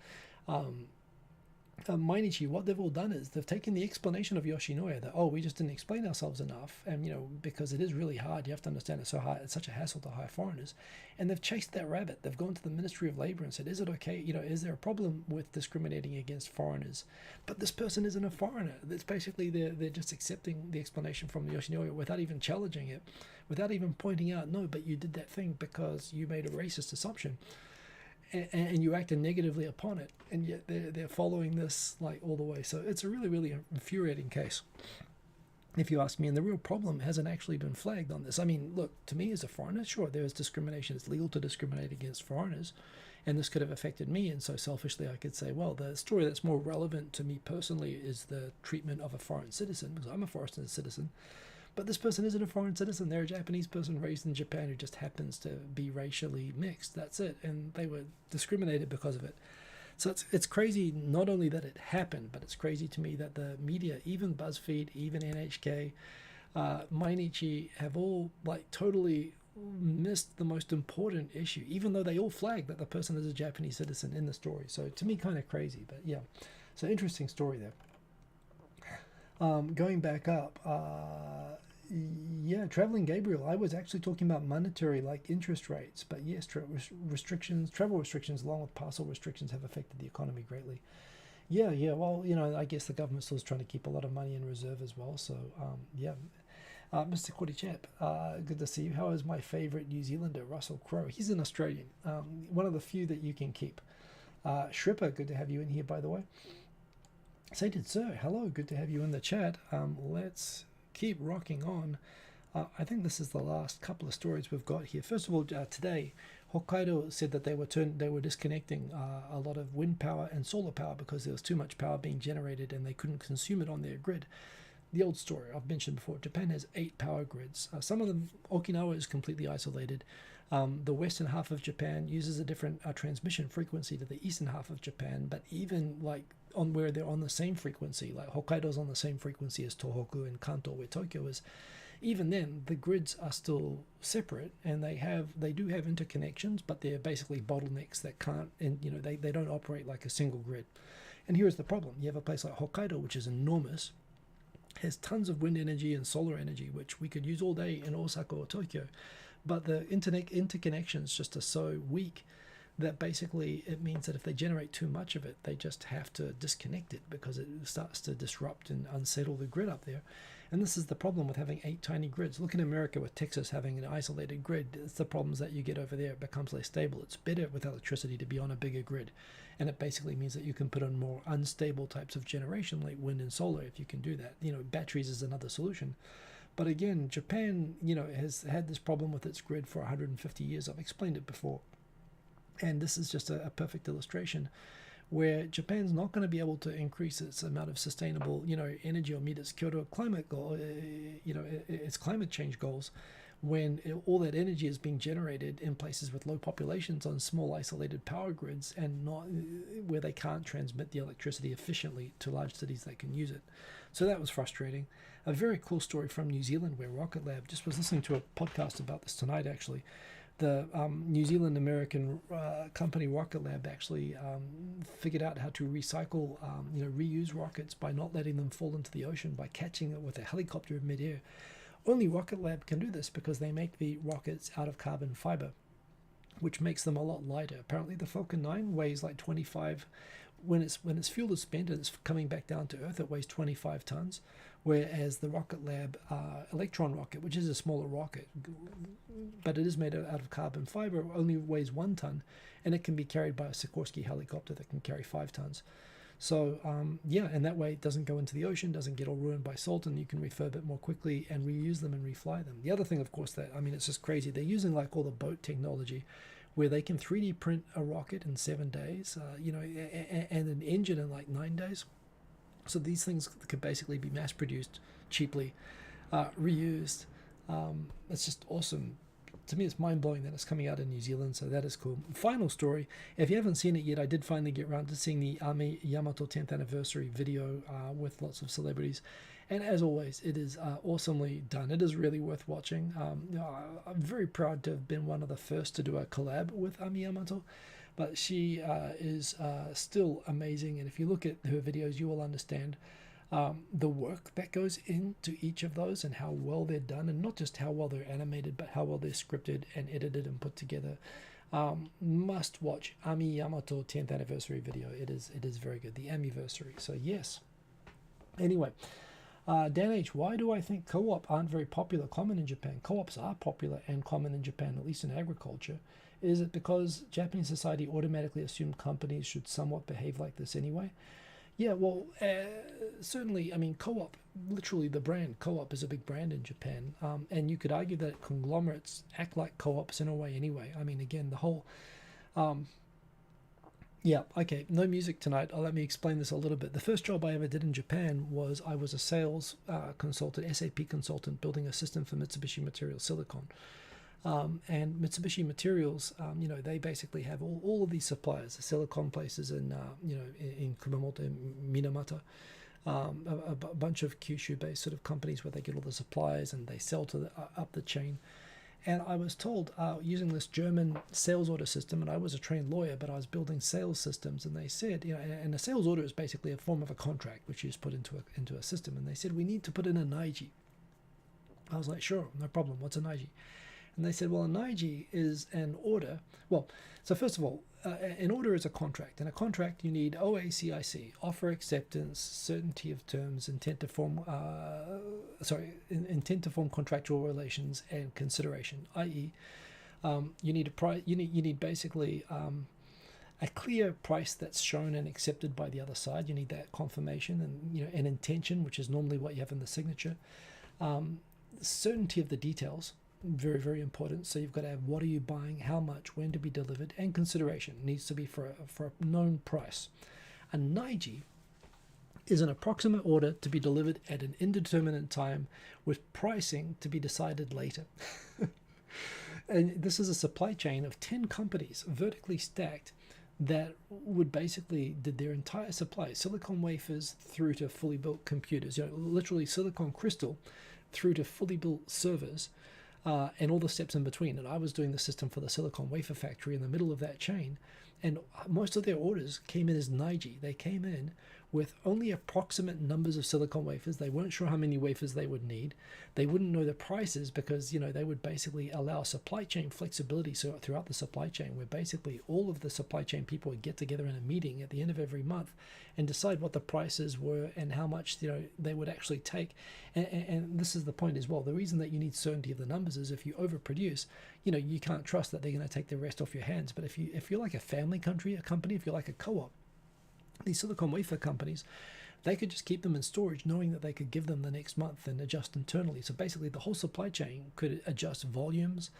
Mainichi, what they've all done is they've taken the explanation of Yoshinoya that, oh, we just didn't explain ourselves enough, and because it is really hard, you have to understand it's so hard, it's such a hassle to hire foreigners, and they've chased that rabbit. They've gone to the Ministry of Labor and said, is it okay, is there a problem with discriminating against foreigners? But this person isn't a foreigner. It's basically they're just accepting the explanation from Yoshinoya without even challenging it, without even pointing out, no, but you did that thing because you made a racist assumption. And you acted negatively upon it, and yet they're following this like all the way. So it's a really, really infuriating case, if you ask me. And the real problem hasn't actually been flagged on this. I mean, look, to me as a foreigner, sure, there is discrimination. It's legal to discriminate against foreigners, and this could have affected me. And so selfishly, I could say, well, the story that's more relevant to me personally is the treatment of a foreign citizen, because I'm a foreign citizen. But this person isn't a foreign citizen. They're a Japanese person raised in Japan who just happens to be racially mixed. That's it. And they were discriminated because of it. So it's crazy not only that it happened, but it's crazy to me that the media, even BuzzFeed, even NHK, Mainichi, have all like totally missed the most important issue, even though they all flag that the person is a Japanese citizen in the story. So to me, kind of crazy. But yeah, so interesting story there. Going back up, yeah, Traveling Gabriel, I was actually talking about monetary, like interest rates, but yes, travel restrictions along with parcel restrictions have affected the economy greatly. Yeah, well, I guess the government still is trying to keep a lot of money in reserve as well, so yeah. Mr. Korichap, good to see you. How is my favorite New Zealander, Russell Crowe? He's an Australian, one of the few that you can keep. Shripper, good to have you in here, by the way. Sated Sir, hello, good to have you in the chat. Let's keep rocking on. I think this is the last couple of stories we've got here. First of all, today, Hokkaido said that they were disconnecting a lot of wind power and solar power because there was too much power being generated and they couldn't consume it on their grid. The old story I've mentioned before, Japan has 8 power grids. Some of them, Okinawa is completely isolated. The western half of Japan uses a different transmission frequency to the eastern half of Japan, but even like on where they're on the same frequency, like Hokkaido's on the same frequency as Tohoku and Kanto, where Tokyo is, even then the grids are still separate, and they do have interconnections, but they're basically bottlenecks that can't, and they don't operate like a single grid. And here's the problem: you have a place like Hokkaido, which is enormous, has tons of wind energy and solar energy, which we could use all day in Osaka or Tokyo, but the interconnections just are so weak that basically it means that if they generate too much of it, they just have to disconnect it because it starts to disrupt and unsettle the grid up there. And this is the problem with having 8 tiny grids. Look in America with Texas having an isolated grid. It's the problems that you get over there. It becomes less stable. It's better with electricity to be on a bigger grid. And it basically means that you can put on more unstable types of generation like wind and solar if you can do that. Batteries is another solution. But again, Japan, has had this problem with its grid for 150 years. I've explained it before. And this is just a perfect illustration where Japan's not going to be able to increase its amount of sustainable, energy or meet its Kyoto climate goal, its climate change goals, when all that energy is being generated in places with low populations on small isolated power grids and not where they can't transmit the electricity efficiently to large cities that can use it. So that was frustrating. A very cool story from New Zealand where Rocket Lab, just was listening to a podcast about this tonight actually. The New Zealand American company Rocket Lab actually figured out how to recycle, reuse rockets by not letting them fall into the ocean, by catching it with a helicopter in midair. Only Rocket Lab can do this because they make the rockets out of carbon fiber, which makes them a lot lighter. Apparently the Falcon 9 weighs like 25, when its fuel is spent and it's coming back down to Earth, it weighs 25 tons, whereas the Rocket Lab Electron rocket, which is a smaller rocket, but it is made out of carbon fiber, only weighs 1 ton, and it can be carried by a Sikorsky helicopter that can carry 5 tons. So and that way it doesn't go into the ocean, doesn't get all ruined by salt, and you can refurb it more quickly and reuse them and refly them. The other thing, of course, it's just crazy. They're using like all the boat technology where they can 3D print a rocket in 7 days, and an engine in like 9 days. So these things could basically be mass produced cheaply, reused. It's just awesome. To me, it's mind-blowing that it's coming out in New Zealand, so that is cool. Final story, if you haven't seen it yet, I did finally get around to seeing the Ame Yamato 10th anniversary video with lots of celebrities. And as always, it is awesomely done. It is really worth watching. I'm very proud to have been one of the first to do a collab with Ame Yamato. but she is still amazing. And if you look at her videos, you will understand the work that goes into each of those and how well they're done, and not just how well they're animated, but how well they're scripted and edited and put together. Must watch Ami Yamato 10th anniversary video. It is very good, the anniversary. So yes. Anyway, Dan H, why do I think co-op aren't very popular, common in Japan? Co-ops are popular and common in Japan, at least in agriculture. Is it because Japanese society automatically assumed companies should somewhat behave like this anyway? Yeah, well, certainly, I mean, co-op, literally the brand co-op is a big brand in Japan. And you could argue that conglomerates act like co-ops in a way anyway. I mean, again, the whole... yeah, okay, no music tonight. Let me explain this a little bit. The first job I ever did in Japan was I was a sales consultant, SAP consultant, building a system for Mitsubishi Materials Silicon. And Mitsubishi Materials, they basically have all of these suppliers, the silicon places in Kumamoto, Minamata, a bunch of Kyushu-based sort of companies where they get all the supplies and they sell to up the chain. And I was told using this German sales order system, and I was a trained lawyer, but I was building sales systems, and they said, and a sales order is basically a form of a contract which you just put into a system, and they said we need to put in a Naiji. I was like, sure, no problem. What's a Naiji? And they said, well, a Naiji is an order. Well, so first of all, an order is a contract. In a contract, you need OACIC, offer acceptance, certainty of terms, intent to form contractual relations, and consideration. I.e., you need a price. You need basically a clear price that's shown and accepted by the other side. You need that confirmation and an intention, which is normally what you have in the signature. Certainty of the details. Very, very important. So you've got to have what are you buying, how much, when to be delivered, and consideration. It needs to be for a known price. A Naiji is an approximate order to be delivered at an indeterminate time with pricing to be decided later. And this is a supply chain of 10 companies vertically stacked that would basically did their entire supply, silicon wafers through to fully built computers, literally silicon crystal through to fully built servers. And all the steps in between. And I was doing the system for the silicon wafer factory in the middle of that chain. And most of their orders came in as Naiji. They came in with only approximate numbers of silicon wafers. They weren't sure how many wafers they would need. They wouldn't know the prices because, they would basically allow supply chain flexibility throughout the supply chain, where basically all of the supply chain people would get together in a meeting at the end of every month and decide what the prices were and how much, they would actually take. And this is the point as well. The reason that you need certainty of the numbers is if you overproduce, you can't trust that they're going to take the rest off your hands. But if you're like a family company, if you're like a co-op, these silicon wafer companies, they could just keep them in storage knowing that they could give them the next month and adjust internally. So basically the whole supply chain could adjust volumes,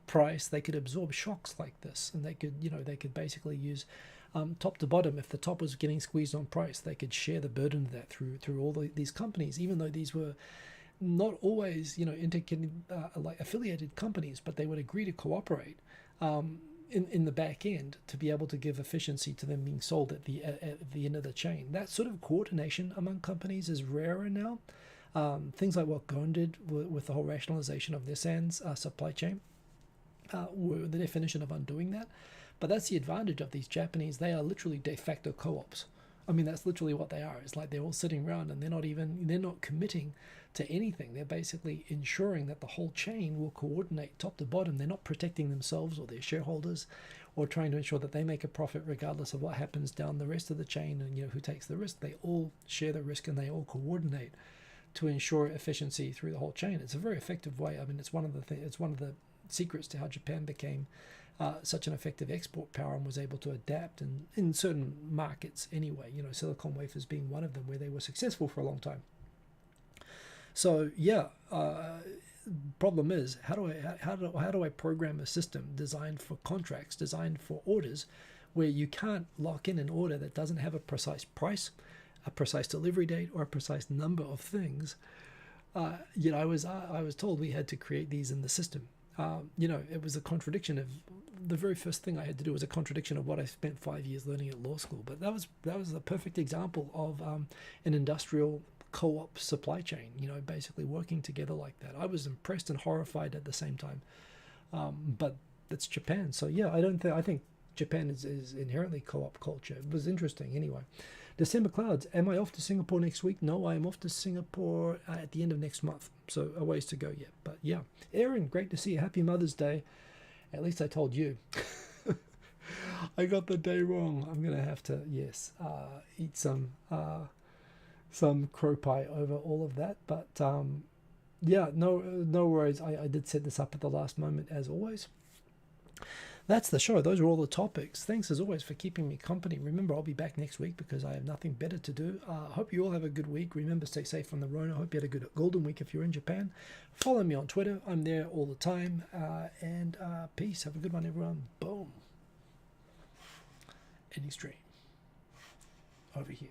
price. They could absorb shocks like this, and they could basically use top to bottom. If the top was getting squeezed on price, they could share the burden of that through all these companies, even though these were not always like affiliated companies, but they would agree to cooperate in the back end to be able to give efficiency to them being sold at the end of the chain. That sort of coordination among companies is rarer now. Things like what Gon did with the whole rationalization of Nissan's supply chain were the definition of undoing that. But that's the advantage of these Japanese. They are literally de facto co-ops. I mean, that's literally what they are. It's like they're all sitting around and they're not committing to anything. They're basically ensuring that the whole chain will coordinate top to bottom. They're not protecting themselves or their shareholders or trying to ensure that they make a profit regardless of what happens down the rest of the chain and who takes the risk. They all share the risk and they all coordinate to ensure efficiency through the whole chain. It's a very effective way. I mean, it's one of the secrets to how Japan became such an effective export power and was able to adapt in certain markets anyway, silicon wafers being one of them where they were successful for a long time. So yeah, problem is how do I program a system designed for contracts, designed for orders, where you can't lock in an order that doesn't have a precise price, a precise delivery date, or a precise number of things. I was told we had to create these in the system. It was a contradiction of the very first thing I had to do was a contradiction of what I spent 5 years learning at law school. But that was a perfect example of an industrial co-op supply chain, basically working together like that. I was impressed and horrified at the same time. But it's Japan. So yeah, I think Japan is inherently co-op culture. It was interesting anyway. December clouds. Am I off to Singapore next week? No, I am off to Singapore at the end of next month. So a ways to go yet. But yeah. Erin, great to see you. Happy Mother's Day. At least I told you. I got the day wrong. I'm going to have to, yes, eat some crow pie over all of that. But yeah, no worries. I did set this up at the last moment as always. That's the show. Those are all the topics. Thanks as always for keeping me company. Remember, I'll be back next week because I have nothing better to do. Hope you all have a good week. Remember, stay safe from the Rona. Hope you had a good golden week if you're in Japan. Follow me on Twitter. I'm there all the time. And peace. Have a good one, everyone. Boom. Ending stream. Over here.